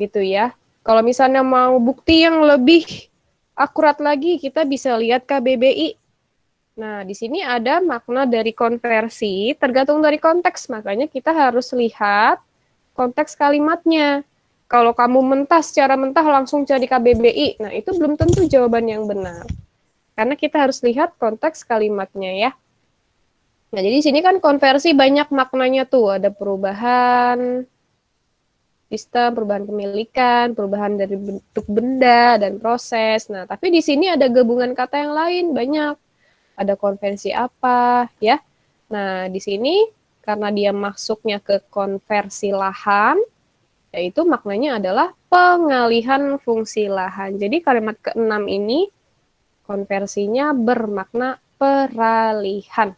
S1: Gitu ya. Kalau misalnya mau bukti yang lebih akurat lagi, kita bisa lihat KBBI. Nah, di sini ada makna dari konversi, tergantung dari konteks. Makanya kita harus lihat konteks kalimatnya. Kalau kamu secara mentah langsung cari KBBI, nah itu belum tentu jawaban yang benar. Karena kita harus lihat konteks kalimatnya ya. Nah, jadi di sini kan konversi banyak maknanya tuh. Ada perubahan sistem, perubahan pemilikan, perubahan dari bentuk benda dan proses. Nah, tapi di sini ada gabungan kata yang lain banyak. Ada konversi apa ya. Nah, di sini karena dia masuknya ke konversi lahan, yaitu maknanya adalah pengalihan fungsi lahan. Jadi kalimat ke-6 ini konversinya bermakna peralihan.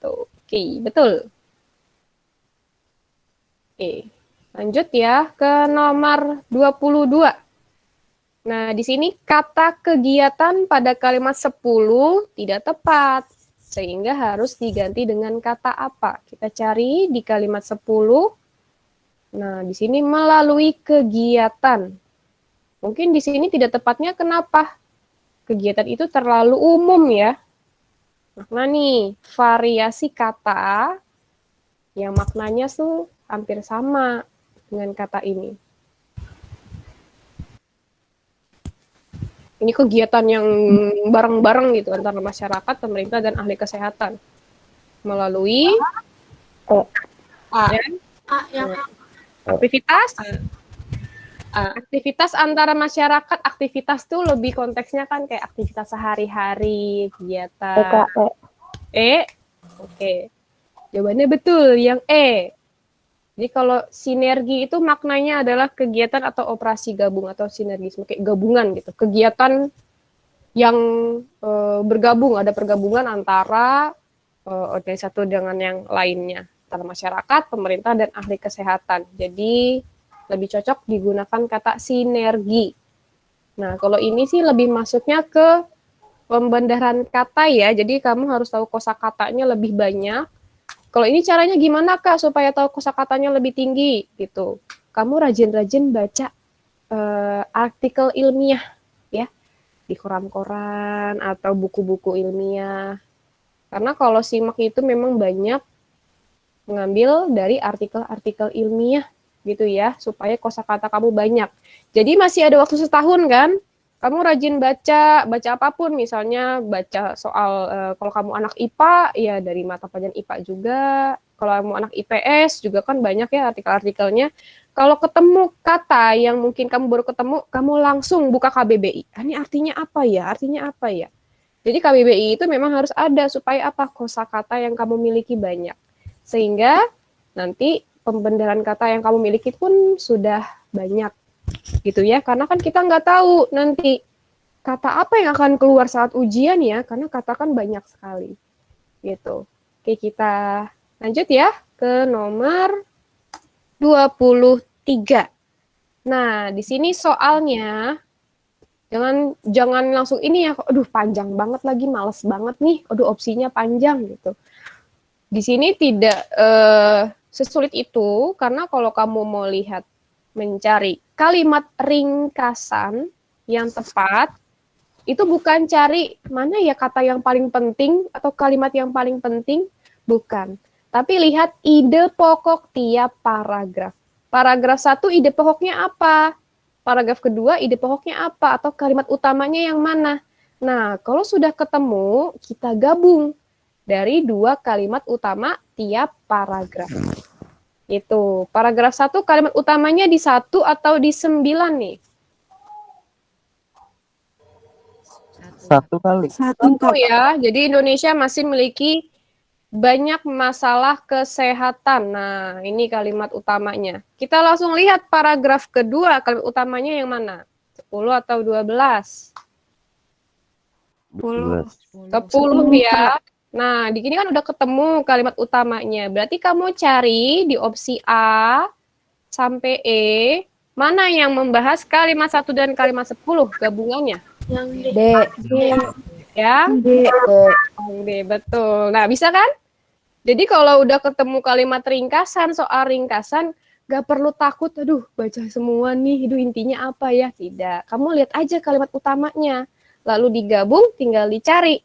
S1: Oke, betul. Oke, lanjut ya ke nomor 22. Nah, di sini kata kegiatan pada kalimat 10 tidak tepat, sehingga harus diganti dengan kata apa? Kita cari di kalimat 10. Nah, di sini melalui kegiatan. Mungkin di sini tidak tepatnya kenapa? Kegiatan itu terlalu umum ya. Makna nih, variasi kata yang maknanya tuh hampir sama dengan kata ini. Ini kegiatan yang bareng-bareng gitu antara masyarakat, pemerintah, dan ahli kesehatan. Melalui
S4: A.
S1: ya,
S4: A yang
S1: aktivitas. Aktivitas antara masyarakat, aktivitas tuh lebih konteksnya kan kayak aktivitas sehari-hari, kegiatan. E. Oke. Jawabannya betul, yang E. Jadi kalau sinergi itu maknanya adalah kegiatan atau operasi gabung atau sinergisme, kayak gabungan gitu. Kegiatan yang bergabung, ada pergabungan antara organisasi satu dengan yang lainnya, antara masyarakat, pemerintah, dan ahli kesehatan. Jadi lebih cocok digunakan kata sinergi. Nah, kalau ini sih lebih masuknya ke pembenaran kata ya, jadi kamu harus tahu kosakatanya lebih banyak. Kalau ini caranya gimana Kak supaya tahu kosakatanya lebih tinggi gitu? Kamu rajin-rajin baca artikel ilmiah ya di koran-koran atau buku-buku ilmiah. Karena kalau simak itu memang banyak mengambil dari artikel-artikel ilmiah gitu ya, supaya kosakata kamu banyak. Jadi masih ada waktu setahun kan? Kamu rajin baca apapun, misalnya baca soal kalau kamu anak IPA ya dari mata pelajaran IPA juga. Kalau kamu anak IPS juga kan banyak ya artikel-artikelnya. Kalau ketemu kata yang mungkin kamu baru ketemu, kamu langsung buka KBBI. Ini artinya apa ya? Artinya apa ya? Jadi KBBI itu memang harus ada supaya apa? Kosakata yang kamu miliki banyak. Sehingga nanti pembenaran kata yang kamu miliki pun sudah banyak gitu ya, karena kan kita nggak tahu nanti kata apa yang akan keluar saat ujian ya, karena kata kan banyak sekali gitu. Oke, kita lanjut ya ke nomor 23. Nah, di sini soalnya jangan langsung ini ya, aduh panjang banget lagi, males banget nih, aduh opsinya panjang gitu. Di sini tidak sesulit itu, karena kalau kamu mau lihat mencari kalimat ringkasan yang tepat, itu bukan cari mana ya kata yang paling penting atau kalimat yang paling penting, bukan. Tapi lihat ide pokok tiap paragraf. Paragraf 1 ide pokoknya apa? Paragraf kedua ide pokoknya apa? Atau kalimat utamanya yang mana? Nah, kalau sudah ketemu, kita gabung dari 2 kalimat utama tiap paragraf. Itu, paragraf 1 kalimat utamanya di 1 atau di 9 nih?
S7: Satu kali.
S2: Satu, Kak.
S1: Ya, jadi Indonesia masih memiliki banyak masalah kesehatan. Nah, ini kalimat utamanya. Kita langsung lihat paragraf kedua, kalimat utamanya yang mana? 10 atau 12?
S7: 12.
S1: 10 ya. Nah, di sini kan udah ketemu kalimat utamanya. Berarti kamu cari di opsi A sampai E, mana yang membahas kalimat 1 dan kalimat 10 gabungannya?
S4: Yang D.
S2: D.
S1: Ya,
S2: D.
S1: D, betul. Nah, bisa kan? Jadi kalau udah ketemu kalimat ringkasan, soal ringkasan, gak perlu takut, aduh baca semua nih, itu intinya apa ya? Tidak, kamu lihat aja kalimat utamanya. Lalu digabung, tinggal dicari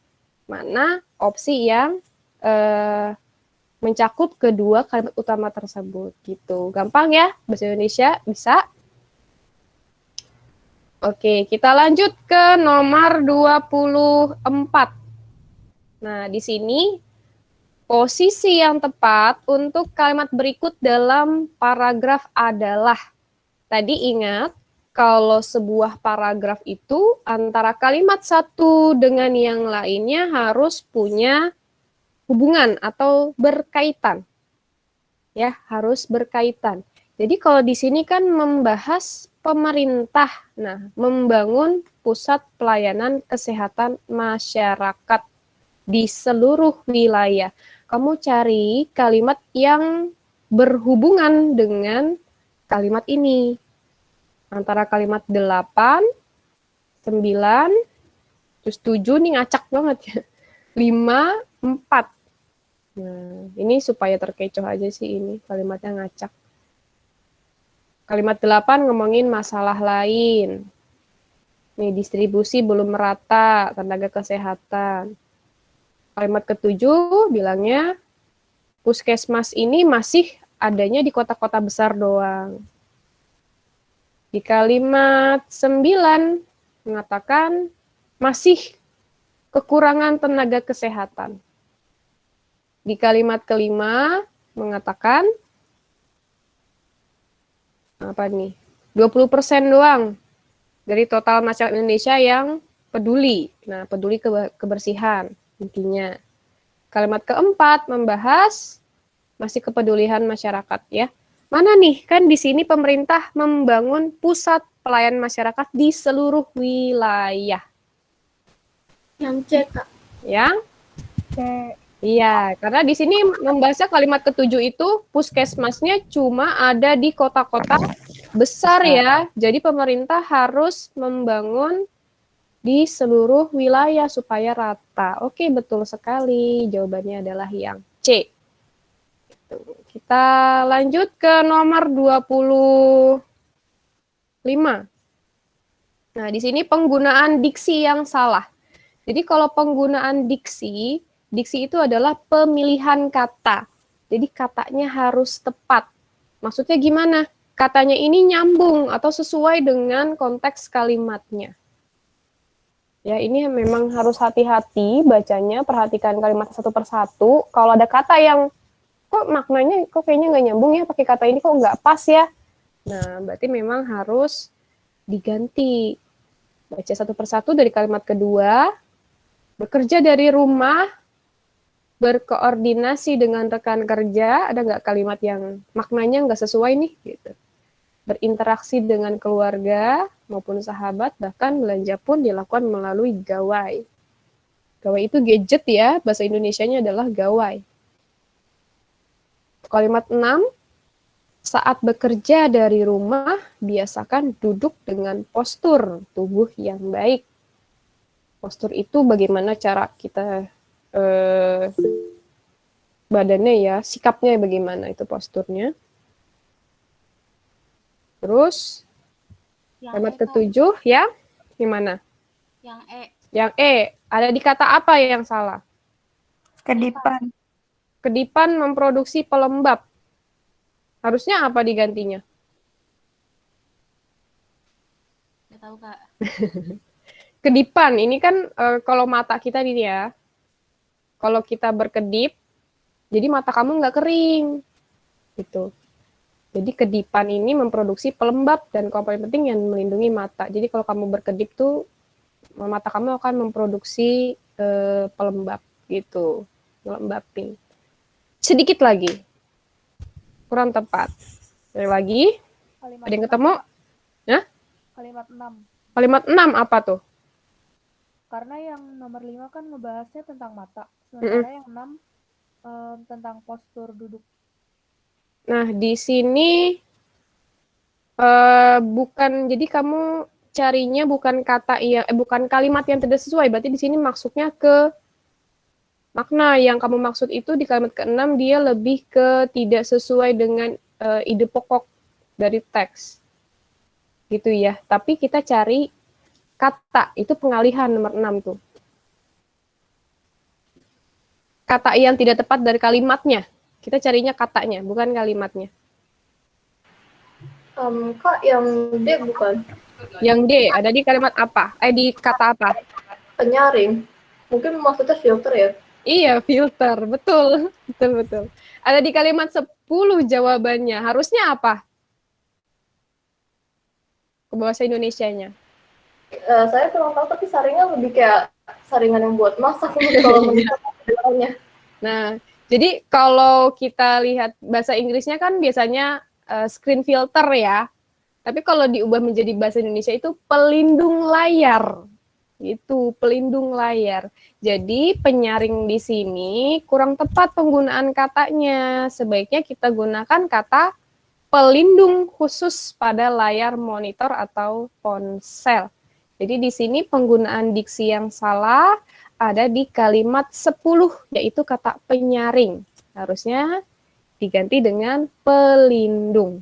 S1: mana opsi yang mencakup kedua kalimat utama tersebut. Gitu, gampang ya, bahasa Indonesia, bisa? Oke, kita lanjut ke nomor 24. Nah, di sini posisi yang tepat untuk kalimat berikut dalam paragraf adalah, tadi ingat, kalau sebuah paragraf itu antara kalimat satu dengan yang lainnya harus punya hubungan atau berkaitan. Ya, harus berkaitan. Jadi kalau di sini kan membahas pemerintah, nah, membangun pusat pelayanan kesehatan masyarakat di seluruh wilayah. Kamu cari kalimat yang berhubungan dengan kalimat ini. Antara kalimat 8, 9, terus 7 nih ngacak banget ya. 5, 4. Nah, ini supaya terkecoh aja sih ini kalimatnya ngacak. Kalimat 8 ngomongin masalah lain. Nih, distribusi belum merata tenaga kesehatan. Kalimat ke-7 bilangnya puskesmas ini masih adanya di kota-kota besar doang. Di kalimat 9 mengatakan masih kekurangan tenaga kesehatan. Di kalimat kelima mengatakan apa nih? 20% doang dari total masyarakat Indonesia yang peduli. Nah, peduli kebersihan intinya. Kalimat keempat membahas masih kepedulian masyarakat ya. Mana nih? Kan di sini pemerintah membangun pusat pelayanan masyarakat di seluruh wilayah.
S4: Yang C, Kak.
S1: Yang
S2: C.
S1: Iya, karena di sini membahasnya kalimat ke-7 itu puskesmasnya cuma ada di kota-kota besar ya. Jadi pemerintah harus membangun di seluruh wilayah supaya rata. Oke, betul sekali. Jawabannya adalah yang C. Kita lanjut ke nomor 25. Nah, di sini penggunaan diksi yang salah. Jadi kalau penggunaan diksi itu adalah pemilihan kata. Jadi katanya harus tepat. Maksudnya gimana? Katanya ini nyambung atau sesuai dengan konteks kalimatnya. Ya, ini memang harus hati-hati bacanya, perhatikan kalimat satu persatu. Kalau ada kata yang kok maknanya kok kayaknya nggak nyambung ya, pakai kata ini kok nggak pas ya. Nah, berarti memang harus diganti. Baca satu persatu dari kalimat kedua, bekerja dari rumah, berkoordinasi dengan rekan kerja, ada nggak kalimat yang maknanya nggak sesuai nih? Gitu. Berinteraksi dengan keluarga maupun sahabat, bahkan belanja pun dilakukan melalui gawai. Gawai itu gadget ya, bahasa Indonesianya adalah gawai. Kalimat 6, saat bekerja dari rumah, biasakan duduk dengan postur tubuh yang baik. Postur itu bagaimana cara kita badannya ya, sikapnya bagaimana itu posturnya. Terus, kalimat ketujuh ya, gimana?
S6: Yang E.
S1: Yang E, ada di kata apa yang salah?
S2: Kedipan.
S1: Kedipan memproduksi pelembab. Harusnya apa digantinya?
S6: Nggak tahu, Kak.
S1: Kedipan, ini kan kalau mata kita ini ya, kalau kita berkedip, jadi mata kamu nggak kering, gitu. Jadi kedipan ini memproduksi pelembab dan komponen penting yang melindungi mata. Jadi kalau kamu berkedip tuh, mata kamu akan memproduksi pelembab, gitu, melembabin. Sedikit lagi, kurang tepat. Sekali lagi, ada yang ketemu? Nah?
S8: Kalimat 6.
S1: Kalimat 6 apa tuh?
S8: Karena yang nomor 5 kan ngebahasnya tentang mata. Sementara yang 6 tentang postur duduk.
S1: Nah, di sini bukan, jadi kamu carinya bukan kata bukan kalimat yang tidak sesuai. Berarti di sini maksudnya ke makna yang kamu maksud itu di kalimat ke-6 dia lebih ke tidak sesuai dengan ide pokok dari teks. Gitu ya. Tapi kita cari kata, itu pengalihan nomor 6 tuh. Kata yang tidak tepat dari kalimatnya. Kita carinya katanya, bukan kalimatnya.
S4: Kak, yang D bukan?
S1: Yang D, ada di kalimat apa? Di kata apa?
S4: Penyaring. Mungkin maksudnya filter ya?
S1: Iya, filter. Betul. Betul. Ada di kalimat 10 jawabannya. Harusnya apa? Ke bahasa Indonesianya.
S4: Saya kurang tahu, tapi saringan lebih kayak saringan yang buat masak kalau menurut saya.
S1: Nah, jadi kalau kita lihat bahasa Inggrisnya kan biasanya screen filter ya. Tapi kalau diubah menjadi bahasa Indonesia itu pelindung layar. Itu pelindung layar. Jadi penyaring di sini kurang tepat penggunaan katanya. Sebaiknya kita gunakan kata pelindung khusus pada layar monitor atau ponsel. Jadi di sini penggunaan diksi yang salah ada di kalimat 10, yaitu kata penyaring. Harusnya diganti dengan pelindung.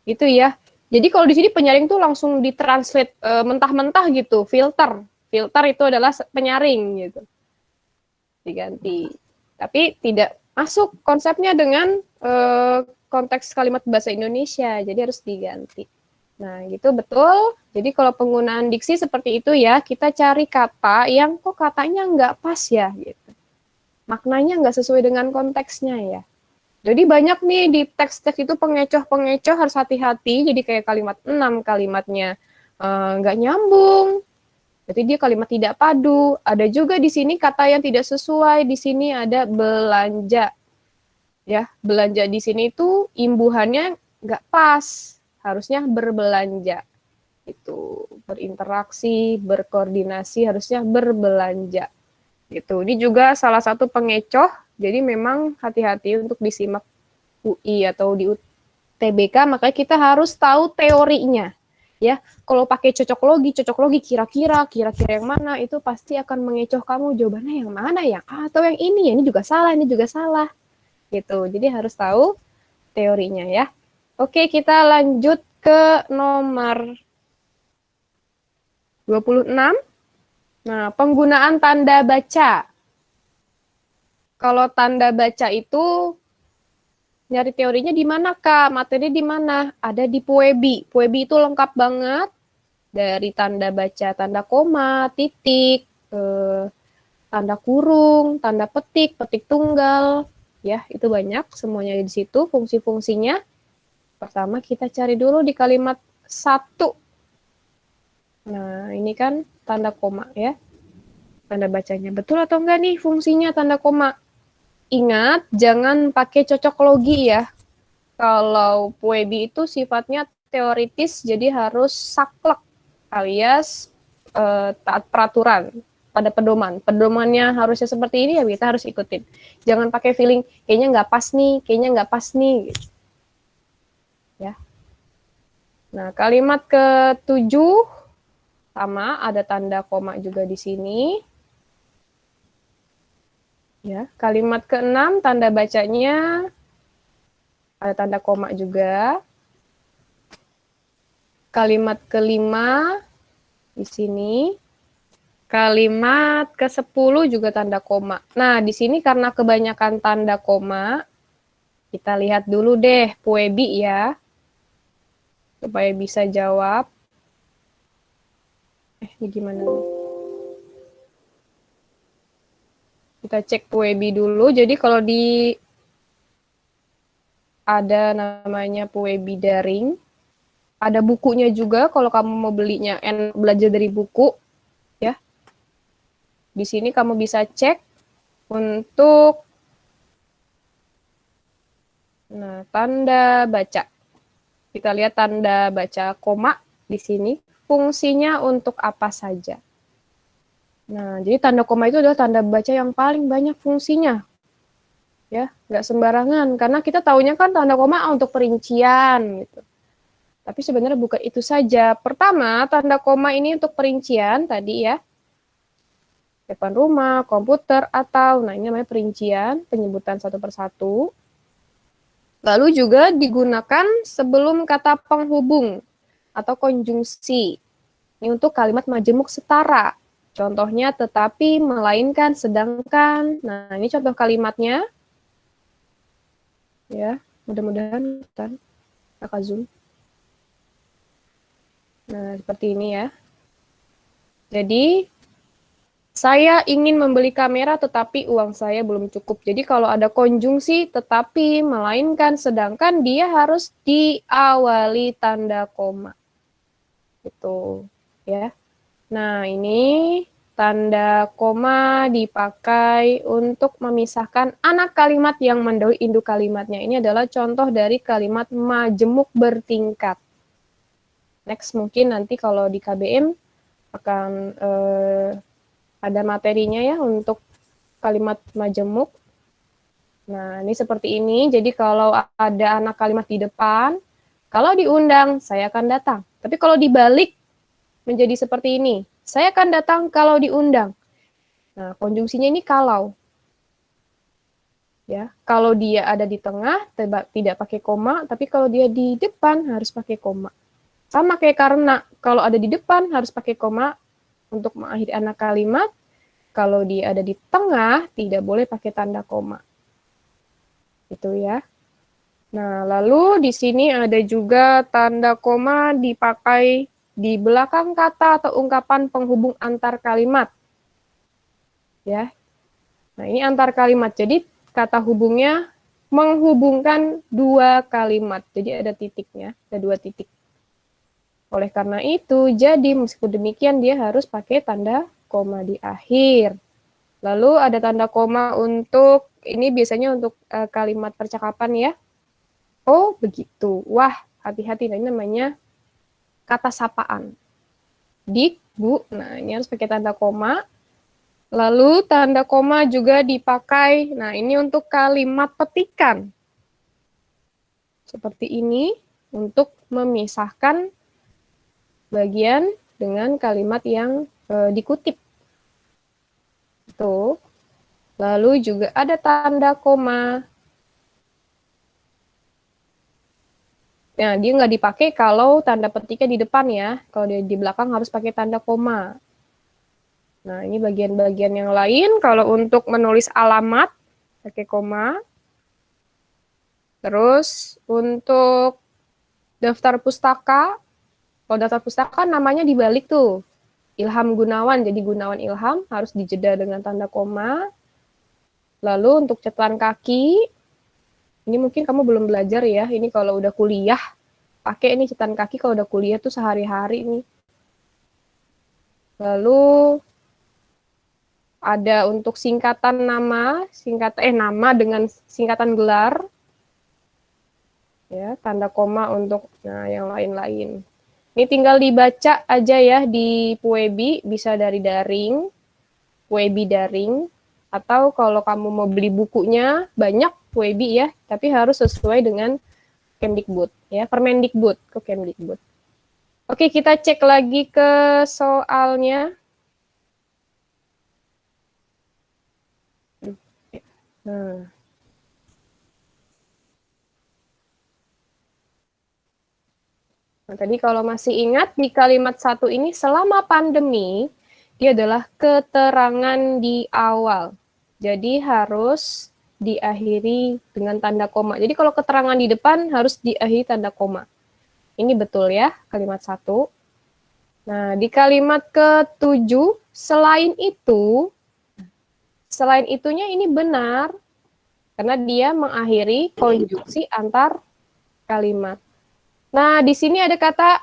S1: Gitu ya. Jadi kalau di sini penyaring tuh langsung ditranslate mentah-mentah gitu, filter. Filter itu adalah penyaring gitu. Diganti. Tapi tidak masuk konsepnya dengan konteks kalimat bahasa Indonesia, jadi harus diganti. Nah, gitu betul. Jadi kalau penggunaan diksi seperti itu ya, kita cari kata yang kok katanya nggak pas ya, gitu. Maknanya nggak sesuai dengan konteksnya ya. Jadi banyak nih di teks-teks itu pengecoh-pengecoh, harus hati-hati. Jadi kayak kalimat 6, kalimatnya nggak nyambung. Berarti dia kalimat tidak padu. Ada juga di sini kata yang tidak sesuai. Di sini ada belanja. Ya, belanja di sini itu imbuhannya nggak pas. Harusnya berbelanja. Itu berinteraksi, berkoordinasi, harusnya berbelanja. Gitu. Ini juga salah satu pengecoh. Jadi memang hati-hati untuk disimak UI atau di UTBK, makanya kita harus tahu teorinya. Ya, kalau pakai cocok logi kira-kira yang mana, itu pasti akan mengecoh kamu. Jawabannya yang mana, yang A atau yang ini? Ya, ini juga salah. Gitu. Jadi harus tahu teorinya ya. Oke, kita lanjut ke nomor 26. Nah, penggunaan tanda baca. Kalau tanda baca itu nyari teorinya di mana, Kak? Materi di mana? Ada di Puebi. Puebi itu lengkap banget dari tanda baca, tanda koma, titik, tanda kurung, tanda petik, petik tunggal, ya, itu banyak semuanya di situ fungsi-fungsinya. Pertama kita cari dulu di kalimat 1. Nah, ini kan tanda koma ya. Tanda bacanya betul atau enggak nih fungsinya tanda koma? ingat jangan pakai cocok logi ya. Kalau Puebi itu sifatnya teoritis, jadi harus saklek alias taat peraturan pada pedoman. Pedomannya harusnya seperti ini ya kita harus ikutin. Jangan pakai feeling kayaknya nggak pas nih, kayaknya nggak pas nih. Gitu. Ya. Nah, kalimat ke-7 sama ada tanda koma juga di sini. Ya, kalimat ke-6 tanda bacanya ada tanda koma juga. Kalimat ke-5 di sini. Kalimat ke-10 juga tanda koma. Nah, di sini karena kebanyakan tanda koma, kita lihat dulu deh Puebi ya. Supaya bisa jawab. Ini gimana nih? Kita cek Puebi dulu. Jadi kalau di ada namanya Puebi daring. Ada bukunya juga kalau kamu mau belinya enak belajar dari buku ya. Di sini kamu bisa cek untuk tanda baca. Kita lihat tanda baca koma di sini. Fungsinya untuk apa saja. Nah, jadi tanda koma itu adalah tanda baca yang paling banyak fungsinya. Ya, nggak sembarangan. Karena kita taunya kan tanda koma untuk perincian gitu. Tapi sebenarnya bukan itu saja. Pertama, tanda koma ini untuk perincian tadi ya. Depan rumah, komputer, atau, nah ini namanya perincian, penyebutan satu persatu. Lalu juga digunakan sebelum kata penghubung atau konjungsi. Ini untuk kalimat majemuk setara. Contohnya tetapi, melainkan, sedangkan. Nah, ini contoh kalimatnya. Ya, mudah-mudahan Kakak zoom. Nah, seperti ini ya. Jadi, saya ingin membeli kamera tetapi uang saya belum cukup. Jadi, kalau ada konjungsi tetapi, melainkan, sedangkan, dia harus diawali tanda koma. Gitu, ya. Nah, ini tanda koma dipakai untuk memisahkan anak kalimat yang mendahului induk kalimatnya. Ini adalah contoh dari kalimat majemuk bertingkat. Next mungkin nanti kalau di KBM akan ada materinya ya untuk kalimat majemuk. Nah, ini seperti ini. Jadi kalau ada anak kalimat di depan, kalau diundang, saya akan datang. Tapi kalau dibalik menjadi seperti ini, saya akan datang kalau diundang. Nah, konjungsinya ini kalau. Ya, kalau dia ada di tengah, tidak pakai koma, tapi kalau dia di depan harus pakai koma. Sama kayak karena, kalau ada di depan harus pakai koma untuk mengakhiri anak kalimat. Kalau dia ada di tengah, tidak boleh pakai tanda koma. Itu ya. Nah, lalu di sini ada juga tanda koma dipakai di belakang kata atau ungkapan penghubung antar kalimat. Ya. Nah, ini antar kalimat. Jadi, kata hubungnya menghubungkan dua kalimat. Jadi, ada titiknya, ada dua titik. Oleh karena itu, jadi meskipun demikian dia harus pakai tanda koma di akhir. Lalu ada tanda koma untuk, ini biasanya untuk kalimat percakapan ya. Oh, begitu. Wah, hati-hati. Nah, ini namanya kata sapaan. Dik, Bu. Nah, ini harus pakai tanda koma. Lalu tanda koma juga dipakai, nah ini untuk kalimat petikan. Seperti ini, untuk memisahkan bagian dengan kalimat yang dikutip. Tuh. Lalu juga ada tanda koma. Nah, dia nggak dipakai kalau tanda petiknya di depan ya. Kalau dia di belakang harus pakai tanda koma. Nah, ini bagian-bagian yang lain. Kalau untuk menulis alamat, pakai koma. Terus, untuk daftar pustaka, kalau daftar pustaka namanya dibalik tuh. Ilham Gunawan, jadi Gunawan Ilham harus dijeda dengan tanda koma. Lalu untuk catatan kaki, ini mungkin kamu belum belajar ya, ini kalau udah kuliah, pakai ini catatan kaki kalau udah kuliah tuh sehari-hari nih. Lalu ada untuk singkatan nama, nama dengan singkatan gelar. Ya, tanda koma untuk yang lain-lain. Ini tinggal dibaca aja ya di Puebi, bisa dari daring, Puebi daring, atau kalau kamu mau beli bukunya banyak Puebi ya, tapi harus sesuai dengan Kemdikbud ya, Permendikbud ke Kemdikbud. Oke, kita cek lagi ke soalnya. Nah. Nah, tadi kalau masih ingat di kalimat satu ini selama pandemi dia adalah keterangan di awal. Jadi harus diakhiri dengan tanda koma. Jadi kalau keterangan di depan harus diakhiri tanda koma. Ini betul ya kalimat satu. Nah, di kalimat ke-7 selain itunya ini benar karena dia mengakhiri konjungsi antar kalimat. Nah, di sini ada kata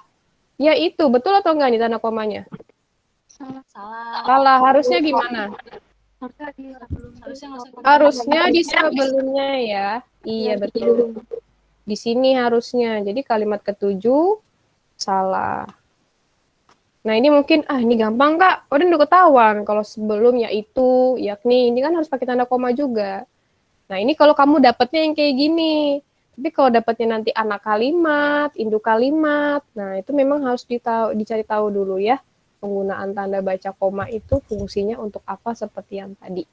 S1: yaitu, betul atau enggak nih tanda komanya?
S6: Salah.
S1: Salah, harusnya gimana? Harusnya di sebelumnya ya. Iya, betul. Di sini harusnya. Jadi kalimat ke-7 salah. Nah, ini mungkin ini gampang Kak. Udah ketahuan kalau sebelum yaitu, yakni ini kan harus pakai tanda koma juga. Nah, ini kalau kamu dapatnya yang kayak gini. Tapi kalau dapatnya nanti anak kalimat, induk kalimat, nah itu memang harus dicari tahu dulu ya. Penggunaan tanda baca koma itu fungsinya untuk apa seperti yang tadi.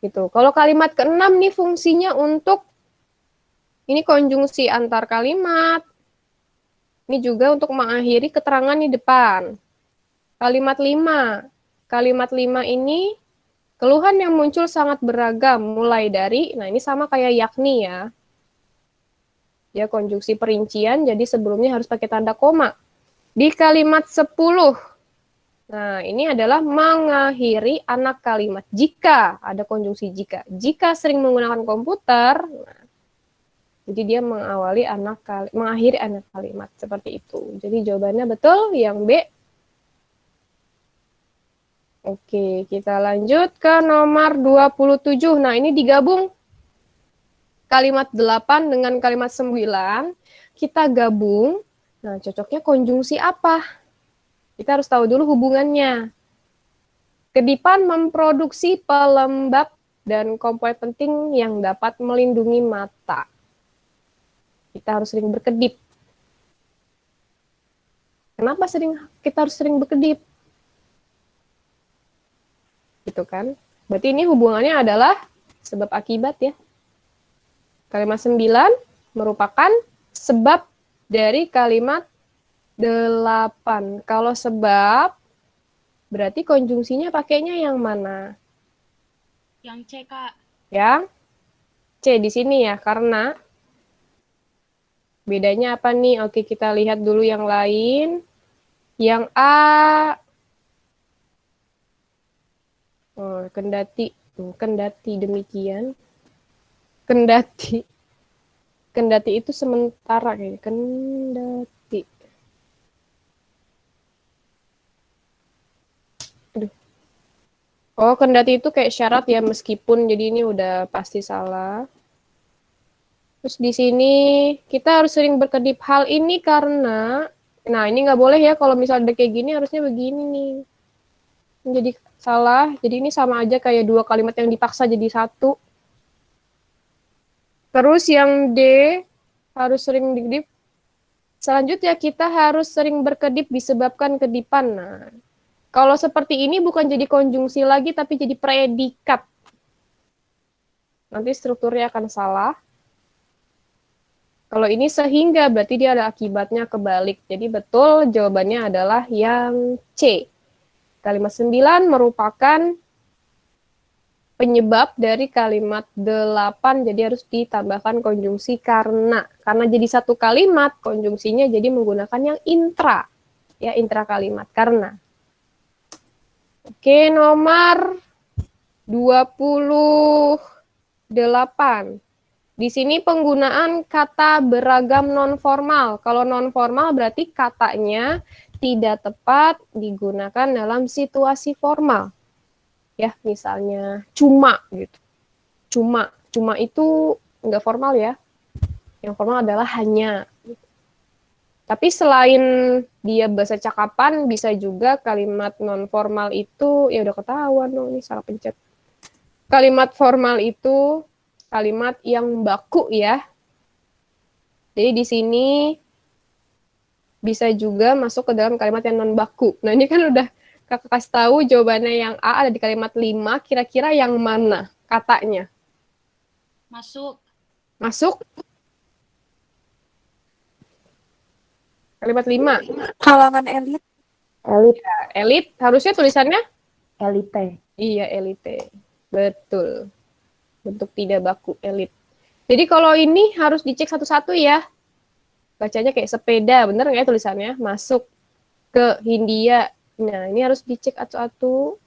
S1: Gitu. Kalau kalimat ke-6 nih fungsinya untuk ini konjungsi antar kalimat. Ini juga untuk mengakhiri keterangan di depan. Kalimat 5. Kalimat 5 ini keluhan yang muncul sangat beragam mulai dari, nah ini sama kayak yakni ya. Ya, konjungsi perincian, jadi sebelumnya harus pakai tanda koma. Di kalimat 10, nah ini adalah mengakhiri anak kalimat. Jika ada konjungsi jika sering menggunakan komputer, nah, jadi dia mengakhiri anak kalimat, seperti itu. Jadi jawabannya betul, yang B. Oke, kita lanjut ke nomor 27. Nah, ini digabung kalimat 8 dengan kalimat 9, kita gabung. Nah, cocoknya konjungsi apa? Kita harus tahu dulu hubungannya. Kedipan memproduksi pelembab dan komponen penting yang dapat melindungi mata. Kita harus sering berkedip. Kenapa kita harus sering berkedip? Gitu kan? Berarti ini hubungannya adalah sebab akibat ya. Kalimat 9 merupakan sebab dari kalimat 8. Kalau sebab, berarti konjungsinya pakainya yang mana?
S6: Yang C, Kak.
S1: Yang C di sini ya, karena bedanya apa nih? Oke, kita lihat dulu yang lain. Yang A, kendati demikian. Kendati itu sementara kayaknya. Kendati. Aduh. Oh, kendati itu kayak syarat ya meskipun, jadi ini udah pasti salah. Terus di sini kita harus sering berkedip hal ini karena, nah ini nggak boleh ya kalau misalnya kayak gini harusnya begini nih. Jadi salah, jadi ini sama aja kayak dua kalimat yang dipaksa jadi satu. Terus yang D, harus sering berkedip. Selanjutnya kita harus sering berkedip disebabkan kedipan. Nah, kalau seperti ini bukan jadi konjungsi lagi, tapi jadi predikat. Nanti strukturnya akan salah. Kalau ini sehingga, berarti dia ada akibatnya kebalik. Jadi betul jawabannya adalah yang C. Kalimat 9 merupakan penyebab dari kalimat 8, jadi harus ditambahkan konjungsi karena. Karena jadi satu kalimat, konjungsinya jadi menggunakan yang intra. Ya, intra kalimat, karena. Oke, nomor 28. Di sini penggunaan kata beragam non-formal. Kalau non-formal berarti katanya tidak tepat digunakan dalam situasi formal. Ya, misalnya cuma gitu. Cuma itu nggak formal ya. Yang formal adalah hanya. Tapi selain dia bahasa cakapan, bisa juga kalimat non formal itu, ya udah ketahuan dong, ini salah pencet. Kalimat formal itu kalimat yang baku ya. Jadi di sini bisa juga masuk ke dalam kalimat yang non baku. Nah, ini kan udah Kakak kasih tahu jawabannya yang A ada di kalimat 5, kira-kira yang mana katanya?
S6: Masuk.
S1: Masuk? Kalimat 5.
S2: Kalangan elit.
S8: Elit,
S1: Elit, harusnya tulisannya?
S8: elite.
S1: Iya, elite. Betul. Bentuk tidak baku, elit. Jadi kalau ini harus dicek satu-satu ya. Bacanya kayak sepeda, bener nggak ya tulisannya? Masuk ke Hindia. Nah, ini harus dicek satu-satu.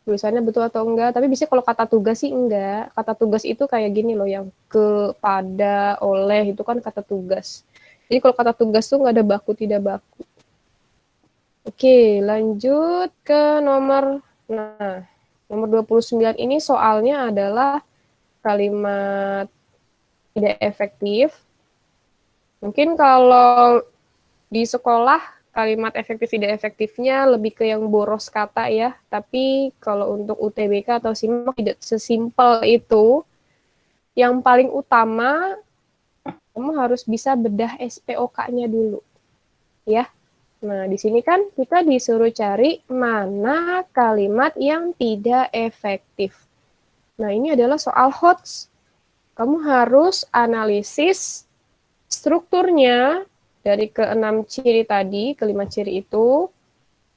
S1: Tulisannya betul atau enggak. Tapi bisa kalau kata tugas sih enggak. Kata tugas itu kayak gini loh, yang ke, pada, oleh, itu kan kata tugas. Jadi kalau kata tugas tuh nggak ada baku, tidak baku. Oke, lanjut ke nomor, nah, nomor 29 ini soalnya adalah kalimat tidak efektif. Mungkin kalau di sekolah kalimat efektif tidak efektifnya lebih ke yang boros kata ya. Tapi kalau untuk UTBK atau SIMAK tidak sesimpel itu. Yang paling utama kamu harus bisa bedah SPOK-nya dulu. Ya. Nah, di sini kan kita disuruh cari mana kalimat yang tidak efektif. Nah, ini adalah soal HOTS. Kamu harus analisis strukturnya dari ke-6 ciri tadi, ke-5 ciri itu,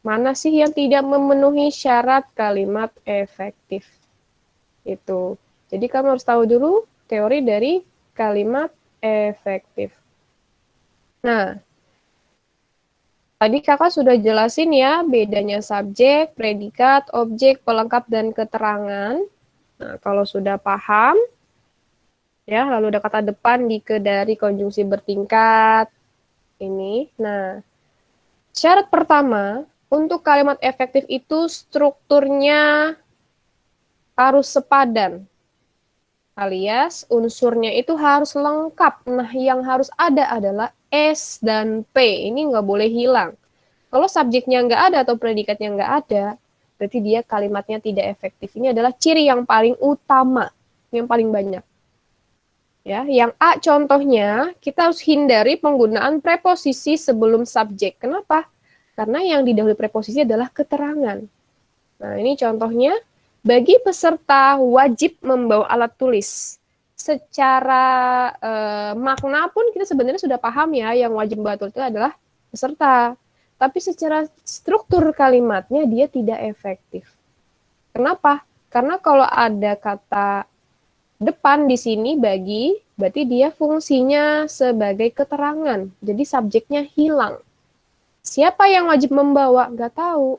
S1: mana sih yang tidak memenuhi syarat kalimat efektif. Itu. Jadi kamu harus tahu dulu teori dari kalimat efektif. Nah, tadi kakak sudah jelasin ya bedanya subjek, predikat, objek, pelengkap, dan keterangan. Nah, kalau sudah paham, ya lalu ada kata depan dari konjungsi bertingkat. Ini. Nah, syarat pertama, untuk kalimat efektif itu strukturnya harus sepadan. Alias unsurnya itu harus lengkap. Nah, yang harus ada adalah S dan P. Ini nggak boleh hilang. Kalau subjeknya nggak ada atau predikatnya nggak ada, berarti dia kalimatnya tidak efektif. Ini adalah ciri yang paling utama, yang paling banyak. Ya, yang A contohnya, kita harus hindari penggunaan preposisi sebelum subjek. Kenapa? Karena yang didahului preposisi adalah keterangan. Nah, ini contohnya. Bagi peserta wajib membawa alat tulis. Secara makna pun kita sebenarnya sudah paham ya, yang wajib membawa tulis itu adalah peserta. Tapi secara struktur kalimatnya dia tidak efektif. Kenapa? Karena kalau ada kata depan di sini bagi, berarti dia fungsinya sebagai keterangan. Jadi subjeknya hilang. Siapa yang wajib membawa? Nggak tahu.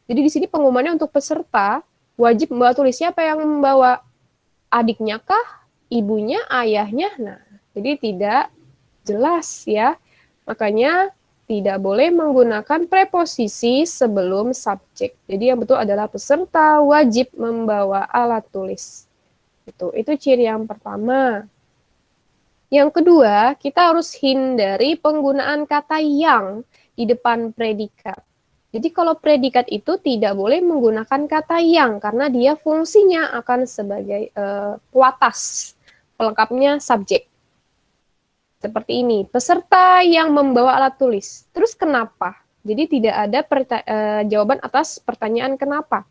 S1: Jadi di sini pengumumannya untuk peserta, wajib membawa tulis. Siapa yang membawa? Adiknya kah? Ibunya? Ayahnya? Nah, jadi tidak jelas ya. Makanya tidak boleh menggunakan preposisi sebelum subjek. Jadi yang betul adalah peserta wajib membawa alat tulis. Itu ciri yang pertama. Yang kedua, kita harus hindari penggunaan kata yang di depan predikat. Jadi kalau predikat itu tidak boleh menggunakan kata yang karena dia fungsinya akan sebagai kuatas, pelengkapnya subjek. Seperti ini, peserta yang membawa alat tulis. Terus kenapa? Jadi tidak ada jawaban atas pertanyaan kenapa.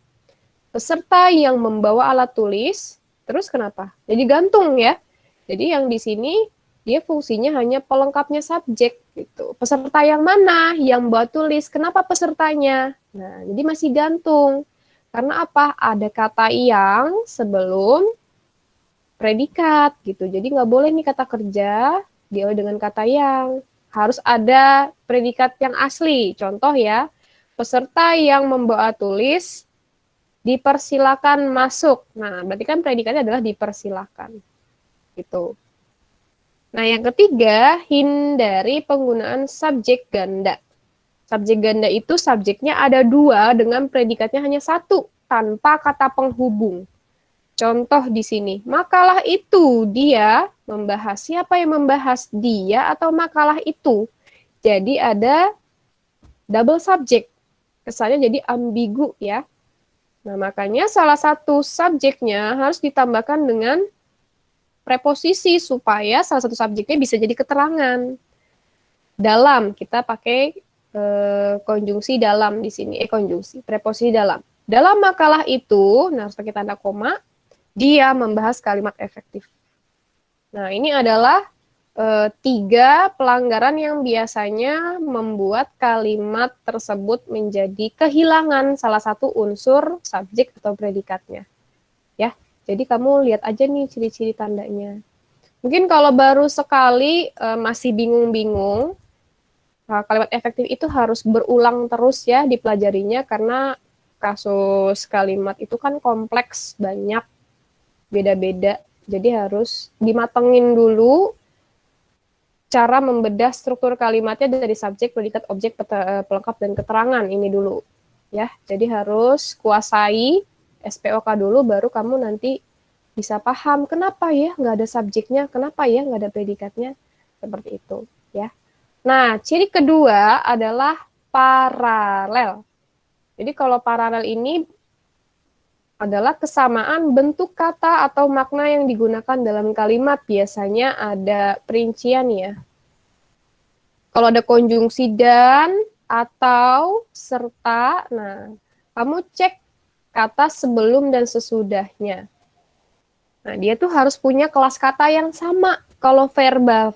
S1: Peserta yang membawa alat tulis, terus kenapa? Jadi gantung ya. Jadi yang di sini dia fungsinya hanya pelengkapnya subjek gitu. Peserta yang mana? Yang membawa tulis. Kenapa pesertanya? Nah, jadi masih gantung. Karena apa? Ada kata yang sebelum predikat gitu. Jadi nggak boleh nih kata kerja diawali dengan kata yang. Harus ada predikat yang asli. Contoh ya, peserta yang membawa tulis dipersilakan masuk. Nah, berarti kan predikatnya adalah dipersilakan. Gitu. Nah, yang ketiga, hindari penggunaan subjek ganda. Subjek ganda itu subjeknya ada 2 dengan predikatnya hanya 1. tanpa kata penghubung. Contoh di sini, makalah itu dia membahas. Siapa yang membahas, dia atau makalah itu? Jadi ada double subject. Kesannya jadi ambigu ya. Nah, makanya salah satu subjeknya harus ditambahkan dengan preposisi supaya salah satu subjeknya bisa jadi keterangan. Dalam, kita pakai konjungsi dalam di sini. Konjungsi, preposisi dalam. Dalam makalah itu, nah harus pakai tanda koma, dia membahas kalimat efektif. Nah, ini adalah 3 pelanggaran yang biasanya membuat kalimat tersebut menjadi kehilangan salah satu unsur subjek atau predikatnya. Ya, jadi kamu lihat aja nih ciri-ciri tandanya. Mungkin kalau baru sekali masih bingung-bingung, kalimat efektif itu harus berulang terus ya dipelajarinya karena kasus kalimat itu kan kompleks, banyak, beda-beda. Jadi harus dimatengin dulu cara membedah struktur kalimatnya dari subjek, predikat, objek, pelengkap, dan keterangan ini dulu. Ya, jadi harus kuasai SPOK dulu, baru kamu nanti bisa paham kenapa ya nggak ada subjeknya, kenapa ya nggak ada predikatnya, seperti itu. Ya. Nah, ciri kedua adalah paralel. Jadi kalau paralel ini adalah kesamaan bentuk kata atau makna yang digunakan dalam kalimat. Biasanya ada perincian ya. Kalau ada konjungsi dan, atau, serta, nah, kamu cek kata sebelum dan sesudahnya. Nah, dia tuh harus punya kelas kata yang sama. Kalau verba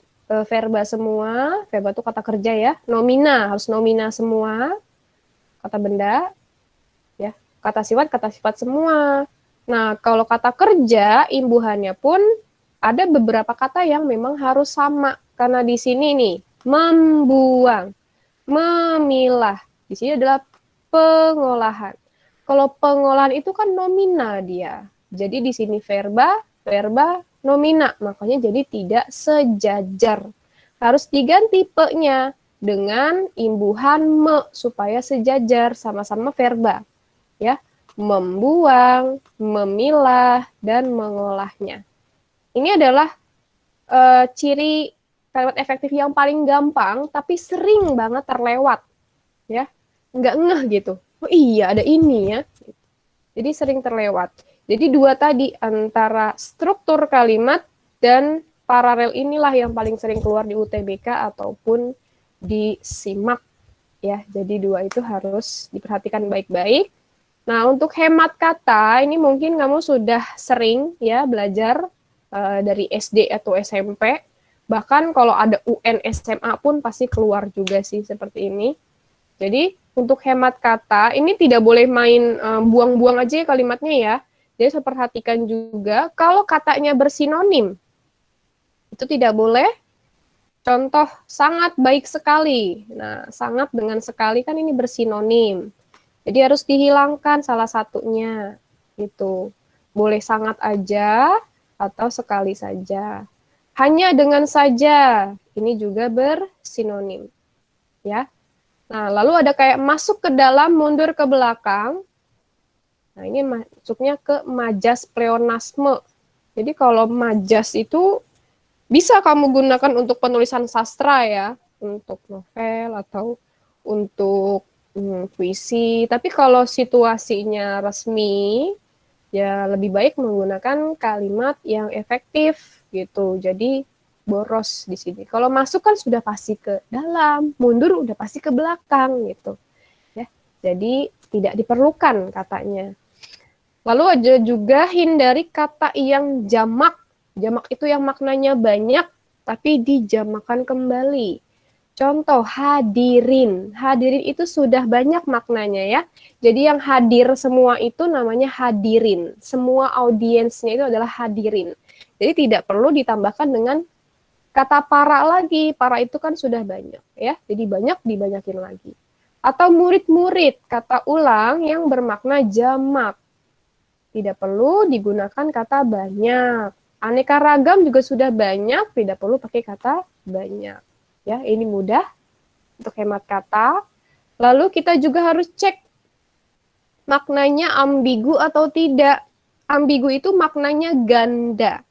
S1: semua, verba itu kata kerja ya, nomina, harus nomina semua, kata benda, ya, kata sifat semua. Nah, kalau kata kerja, imbuhannya pun ada beberapa kata yang memang harus sama. Karena di sini nih, membuang, memilah. Di sini adalah pengolahan. Kalau pengolahan itu kan nomina dia. Jadi di sini verba, nomina. Makanya jadi tidak sejajar. Harus diganti pe-nya dengan imbuhan me supaya sejajar sama-sama verba. Ya, membuang, memilah, dan mengolahnya. Ini adalah ciri kalimat efektif yang paling gampang, tapi sering banget terlewat, ya, nggak ngeh gitu. Oh iya ada ini ya. Jadi sering terlewat. Jadi 2 tadi antara struktur kalimat dan paralel inilah yang paling sering keluar di UTBK ataupun di SIMAK, ya. Jadi 2 itu harus diperhatikan baik-baik. Nah, untuk hemat kata, ini mungkin kamu sudah sering ya belajar dari SD atau SMP. Bahkan kalau ada UN SMA pun pasti keluar juga sih seperti ini. Jadi, untuk hemat kata, ini tidak boleh main buang-buang aja ya kalimatnya ya. Jadi, saya perhatikan juga kalau katanya bersinonim. Itu tidak boleh. Contoh, sangat baik sekali. Nah, sangat dengan sekali kan ini bersinonim. Jadi harus dihilangkan salah satunya, gitu. Boleh sangat aja atau sekali saja. Hanya dengan saja, ini juga bersinonim, ya. Nah, lalu ada kayak masuk ke dalam, mundur ke belakang. Nah, ini masuknya ke majas pleonasme. Jadi kalau majas itu bisa kamu gunakan untuk penulisan sastra ya, untuk novel atau untuk puisi, tapi kalau situasinya resmi, ya lebih baik menggunakan kalimat yang efektif gitu. Jadi boros di sini. Kalau masuk kan sudah pasti ke dalam, mundur udah pasti ke belakang gitu. Ya. Jadi tidak diperlukan katanya. Lalu ada juga hindari kata yang jamak. Jamak itu yang maknanya banyak tapi dijamakan kembali. Contoh, hadirin. Hadirin itu sudah banyak maknanya ya. Jadi yang hadir semua itu namanya hadirin. Semua audiensnya itu adalah hadirin. Jadi tidak perlu ditambahkan dengan kata para lagi. Para itu kan sudah banyak ya. Jadi banyak dibanyakin lagi. Atau murid-murid, kata ulang yang bermakna jamak. Tidak perlu digunakan kata banyak. Aneka ragam juga sudah banyak, tidak perlu pakai kata banyak. Ya, ini mudah untuk hemat kata. Lalu kita juga harus cek maknanya ambigu atau tidak. Ambigu itu maknanya ganda.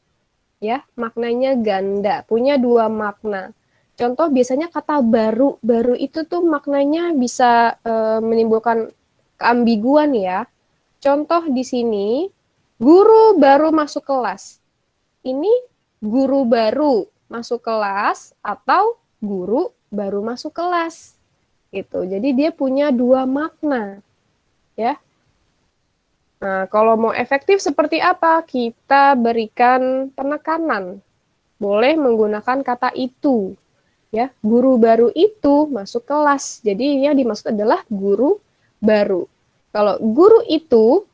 S1: Ya, maknanya ganda, punya dua makna. Contoh biasanya kata baru. Baru itu tuh maknanya bisa menimbulkan keambiguan ya. Contoh di sini, guru baru masuk kelas. Ini guru baru masuk kelas atau guru baru masuk kelas. Gitu. Jadi dia punya dua makna. Ya. Nah, kalau mau efektif seperti apa? Kita berikan penekanan. Boleh menggunakan kata itu. Ya, guru baru itu masuk kelas. Jadi yang dimaksud adalah guru baru. Kalau guru itu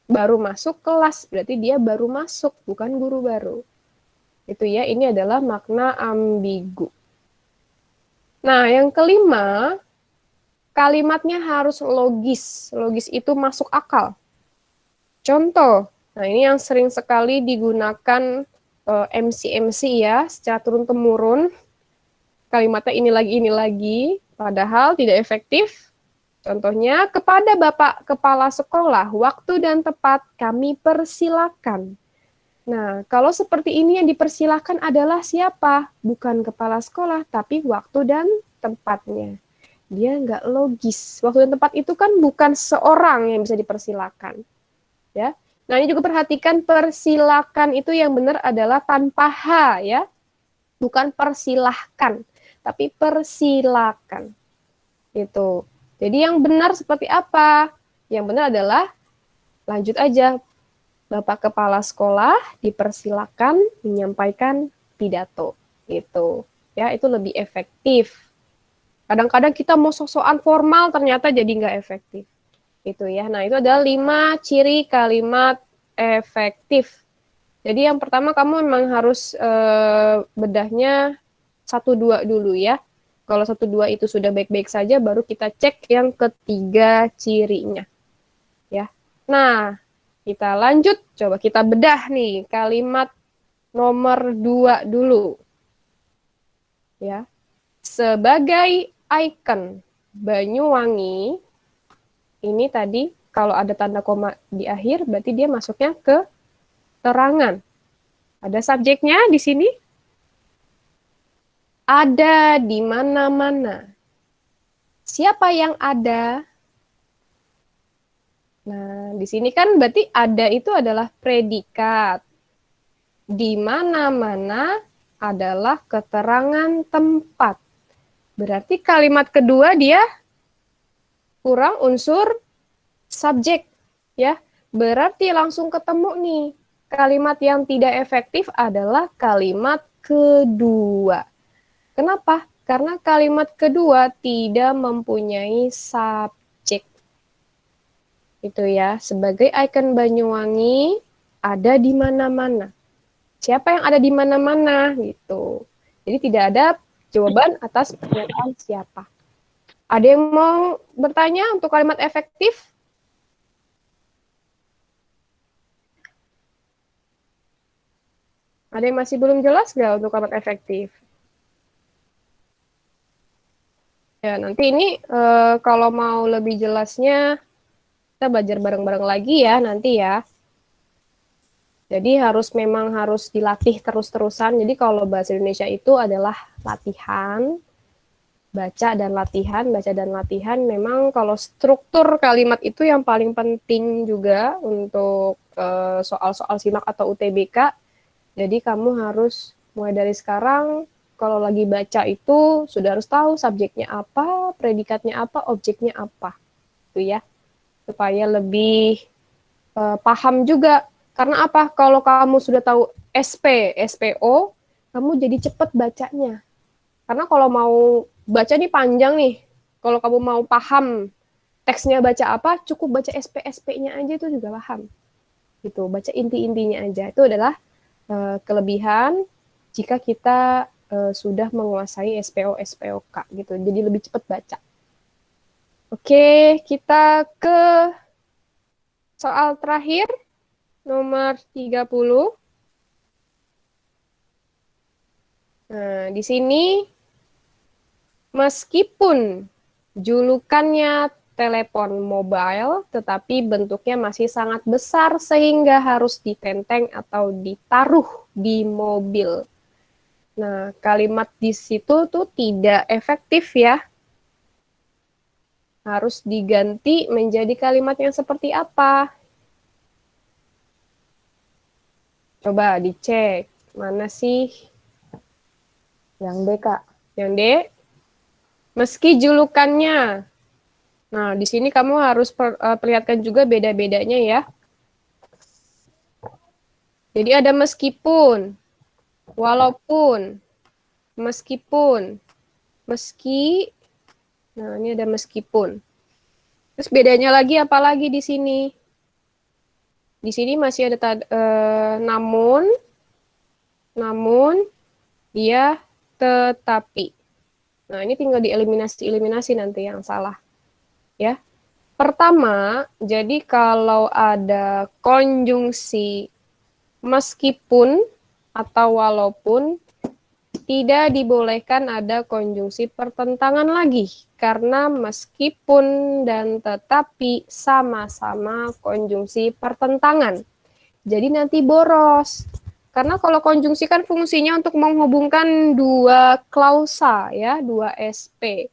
S1: baru masuk kelas, berarti dia baru masuk, bukan guru baru. Itu ya, ini adalah makna ambigu. Nah, yang kelima, kalimatnya harus logis. Logis itu masuk akal. Contoh, nah ini yang sering sekali digunakan MC-MC ya, secara turun-temurun. Kalimatnya ini lagi, padahal tidak efektif. Contohnya, kepada Bapak Kepala Sekolah, waktu dan tempat kami persilakan. Nah, kalau seperti ini yang dipersilakan adalah siapa? Bukan kepala sekolah, tapi waktu dan tempatnya. Dia nggak logis. Waktu dan tempat itu kan bukan seorang yang bisa dipersilakan. Ya. Nah, ini juga perhatikan persilakan itu yang benar adalah tanpa H ya. Bukan persilahkan, tapi persilakan. Itu. Jadi yang benar seperti apa? Yang benar adalah lanjut aja. Bapak Kepala Sekolah dipersilakan menyampaikan pidato. Gitu. Ya, itu lebih efektif. Kadang-kadang kita mau sok-sokan formal ternyata jadi nggak efektif. Itu ya. Nah, itu adalah 5 ciri kalimat efektif. Jadi yang pertama kamu memang harus bedahnya 1-2 dulu ya. Kalau 1-2 itu sudah baik-baik saja, baru kita cek yang ketiga cirinya. Ya. Nah, kita lanjut. Coba kita bedah nih kalimat nomor 2 dulu. Ya. Sebagai ikon Banyuwangi, ini tadi kalau ada tanda koma di akhir, berarti dia masuknya ke terangan. Ada subjeknya di sini? Ada di mana-mana. Siapa yang ada? Nah, di sini kan berarti ada itu adalah predikat. Di mana-mana adalah keterangan tempat. Berarti kalimat kedua dia kurang unsur subjek, ya. Berarti langsung ketemu nih. Kalimat yang tidak efektif adalah kalimat kedua. Kenapa? Karena kalimat kedua tidak mempunyai subjek. Itu ya, sebagai ikon Banyuwangi ada di mana-mana. Siapa yang ada di mana-mana gitu. Jadi tidak ada jawaban atas pernyataan siapa. Ada yang mau bertanya untuk kalimat efektif? Ada yang masih belum jelas nggak untuk kalimat efektif? Ya, nanti ini kalau mau lebih jelasnya, kita belajar bareng-bareng lagi ya nanti ya. Jadi memang harus dilatih terus-terusan. Jadi kalau bahasa Indonesia itu adalah latihan, baca dan latihan. Memang kalau struktur kalimat itu yang paling penting juga untuk soal-soal SIMAK atau UTBK. Jadi kamu harus mulai dari sekarang, kalau lagi baca itu sudah harus tahu subjeknya apa, predikatnya apa, objeknya apa. Itu ya. Supaya lebih paham juga. Karena apa? Kalau kamu sudah tahu SP, SPO, kamu jadi cepat bacanya. Karena kalau mau baca nih panjang nih. Kalau kamu mau paham teksnya baca apa, cukup baca SP, SP-nya aja itu juga paham. Gitu, baca inti-intinya aja. Itu adalah kelebihan jika kita sudah menguasai SPO, SPOK gitu. Jadi lebih cepat baca. Oke, kita ke soal terakhir. Nomor 30. Nah, di sini meskipun julukannya telepon mobile, tetapi bentuknya masih sangat besar sehingga harus ditenteng atau ditaruh di mobil. Nah, kalimat di situ tuh tidak efektif ya. Harus diganti menjadi kalimat yang seperti apa? Coba dicek. Mana sih?
S9: Yang D, Kak.
S1: Yang D? Meski julukannya. Nah, di sini kamu harus perlihatkan juga beda-bedanya ya. Jadi ada meskipun, walaupun, meskipun, meski. Nah, ini ada meskipun. Terus bedanya lagi apa lagi di sini? Di sini masih ada namun, dia tetapi. Nah, ini tinggal dieliminasi nanti yang salah. Ya. Pertama, jadi kalau ada konjungsi meskipun atau walaupun, tidak dibolehkan ada konjungsi pertentangan lagi. Karena meskipun dan tetapi sama-sama konjungsi pertentangan. Jadi nanti boros. Karena kalau konjungsi kan fungsinya untuk menghubungkan dua klausa, ya, dua SP.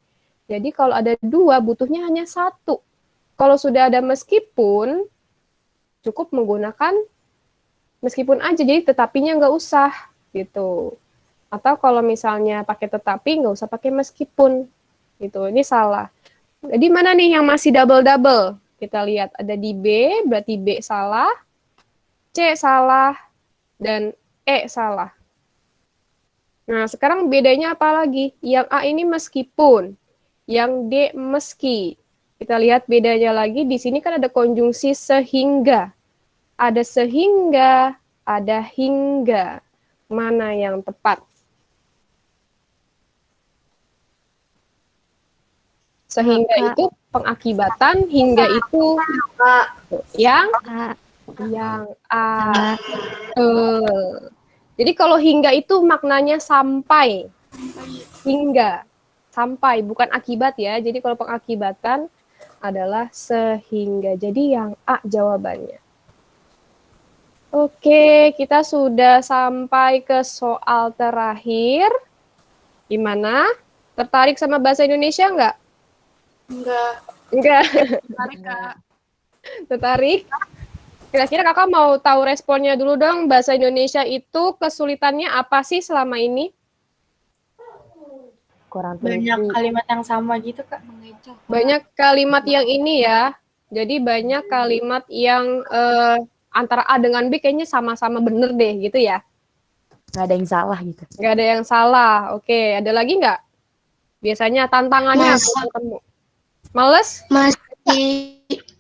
S1: Jadi kalau ada dua, butuhnya hanya satu. Kalau sudah ada meskipun, cukup menggunakan meskipun aja, jadi tetapinya nggak usah, gitu. Atau kalau misalnya pakai tetapi, nggak usah pakai meskipun, gitu. Ini salah. Jadi mana nih yang masih double-double? Kita lihat, ada di B, berarti B salah, C salah, dan E salah. Nah, sekarang bedanya apa lagi? Yang A ini meskipun, yang D meski. Kita lihat bedanya lagi, di sini kan ada konjungsi sehingga. Ada sehingga, ada hingga. Mana yang tepat? Sehingga itu pengakibatan, hingga itu yang A. Jadi kalau hingga itu maknanya sampai. Hingga. Sampai, bukan akibat ya. Jadi kalau pengakibatan adalah sehingga. Jadi yang A jawabannya. Oke, kita sudah sampai ke soal terakhir. Gimana? Tertarik sama bahasa Indonesia nggak? Enggak.
S6: Tertarik, Kak.
S1: Tertarik? Kira-kira kakak mau tahu responnya dulu dong, bahasa Indonesia itu kesulitannya apa sih selama ini?
S9: Kurang
S3: Banyak kalimat yang sama gitu, Kak.
S1: Banyak kalimat yang ini ya, jadi banyak kalimat yang antara A dengan B kayaknya sama-sama bener deh gitu ya.
S9: Nggak ada yang salah gitu.
S1: Nggak ada yang salah, oke. Ada lagi nggak? Biasanya tantangannya apa ketemu? Males?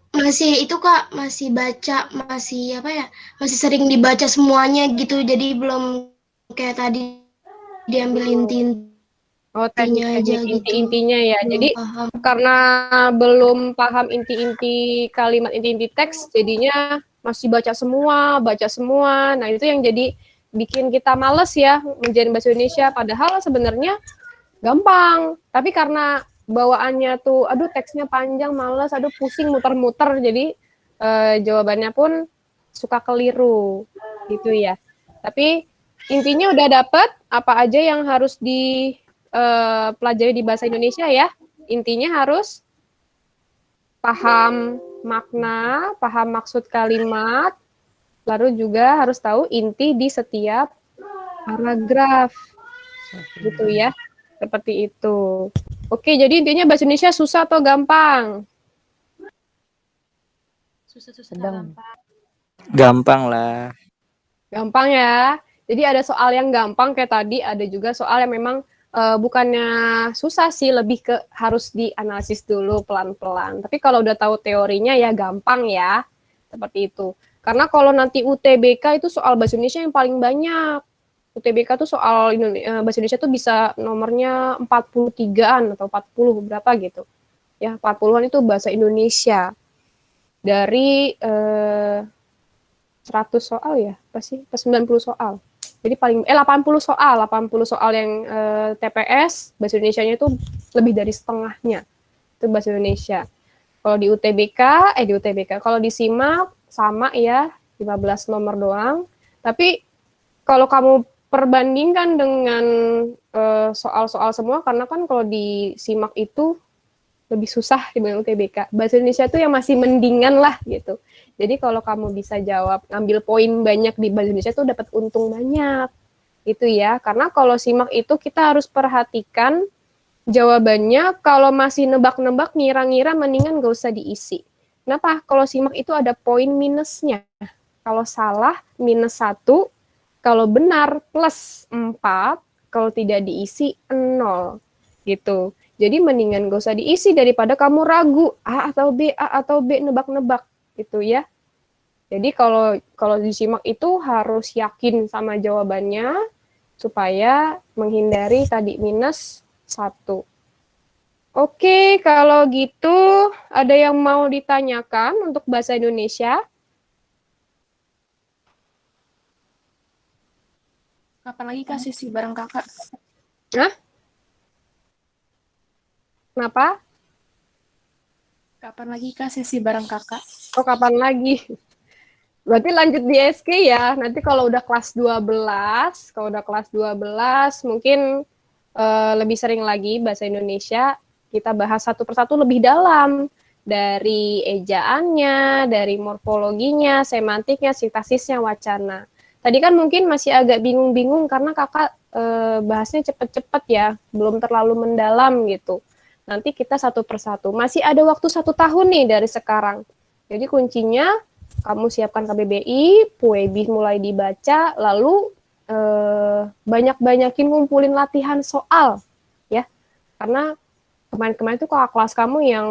S10: Masih itu Kak, masih baca, masih apa ya, masih sering dibaca semuanya gitu, jadi belum kayak tadi diambil inti-intinya aja gitu.
S1: Inti-intinya ya,
S10: Belum
S1: jadi
S10: paham.
S1: karena belum paham inti-inti kalimat, inti-inti teks, jadinya masih baca semua, nah itu yang jadi bikin kita males ya, menjadi bahasa Indonesia, padahal sebenarnya gampang, tapi karena bawaannya tuh, aduh teksnya panjang, males, aduh pusing muter-muter, jadi jawabannya pun suka keliru, gitu ya. Tapi intinya udah dapet apa aja yang harus dipelajari di bahasa Indonesia ya. Intinya harus paham makna, paham maksud kalimat, lalu juga harus tahu inti di setiap paragraf, gitu ya. Seperti itu. Oke, jadi intinya bahasa Indonesia susah atau gampang?
S6: Susah-susah
S9: Sedang.
S6: gampang.
S7: Gampang lah.
S1: Gampang ya. Jadi ada soal yang gampang kayak tadi, ada juga soal yang memang bukannya susah sih, lebih ke harus dianalisis dulu pelan-pelan. Tapi kalau udah tahu teorinya ya gampang ya. Seperti itu. Karena kalau nanti UTBK itu soal bahasa Indonesia yang paling banyak. UTBK tuh soal bahasa Indonesia tuh bisa nomornya 43-an atau 40 berapa gitu. Ya, 40-an itu bahasa Indonesia. Dari 100 soal ya, pasti 90 soal. Jadi paling 80 soal yang TPS bahasa Indonesianya itu lebih dari setengahnya. Itu bahasa Indonesia. Kalau di UTBK, kalau di SIMAK sama ya, 15 nomor doang. Tapi kalau kamu perbandingkan dengan soal-soal semua, karena kan kalau di SIMAK itu lebih susah dibanding UTBK. Bahasa Indonesia itu yang masih mendingan lah gitu. Jadi kalau kamu bisa jawab, ngambil poin banyak di bahasa Indonesia itu dapat untung banyak. Gitu ya. Karena kalau SIMAK itu kita harus perhatikan jawabannya, kalau masih nebak-nebak, ngira-ngira, mendingan gak usah diisi. Kenapa? Kalau SIMAK itu ada poin minusnya. Kalau salah, minus 1. Kalau benar, plus 4. Kalau tidak diisi, 0. Gitu. Jadi mendingan gak usah diisi daripada kamu ragu A atau B, nebak-nebak gitu ya. Jadi kalau di SIMAK itu harus yakin sama jawabannya supaya menghindari tadi minus 1. Oke, kalau gitu ada yang mau ditanyakan untuk bahasa Indonesia?
S6: Kapan lagi Kak sesi bareng kakak?
S1: Hah? Kenapa?
S6: Kapan lagi Kak sesi bareng kakak?
S1: Oh, kapan lagi? Berarti lanjut di SK ya. Nanti kalau udah kelas 12, mungkin lebih sering lagi bahasa Indonesia, kita bahas satu persatu lebih dalam. Dari ejaannya, dari morfologinya, semantiknya, sintaksisnya, wacana. Tadi kan mungkin masih agak bingung-bingung karena kakak bahasnya cepet-cepet ya, belum terlalu mendalam gitu. Nanti kita satu persatu. Masih ada waktu 1 tahun nih dari sekarang. Jadi kuncinya kamu siapkan KBBI, PUEBI mulai dibaca, lalu banyak-banyakin ngumpulin latihan soal, ya. Karena kemarin-kemarin itu kakak kelas kamu yang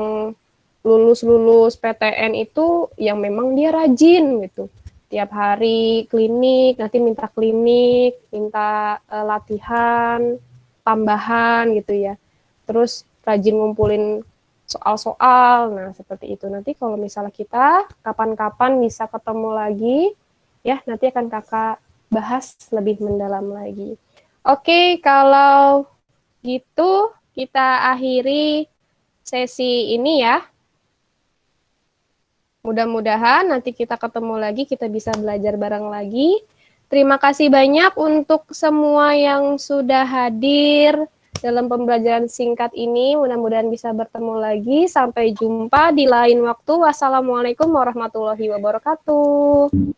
S1: lulus PTN itu yang memang dia rajin gitu. Tiap hari klinik, nanti minta latihan, tambahan gitu ya. Terus rajin ngumpulin soal-soal, nah seperti itu. Nanti kalau misalnya kita kapan-kapan bisa ketemu lagi, ya nanti akan kakak bahas lebih mendalam lagi. Oke, kalau gitu kita akhiri sesi ini ya. Mudah-mudahan nanti kita ketemu lagi, kita bisa belajar bareng lagi. Terima kasih banyak untuk semua yang sudah hadir dalam pembelajaran singkat ini. Mudah-mudahan bisa bertemu lagi. Sampai jumpa di lain waktu. Wassalamualaikum warahmatullahi wabarakatuh.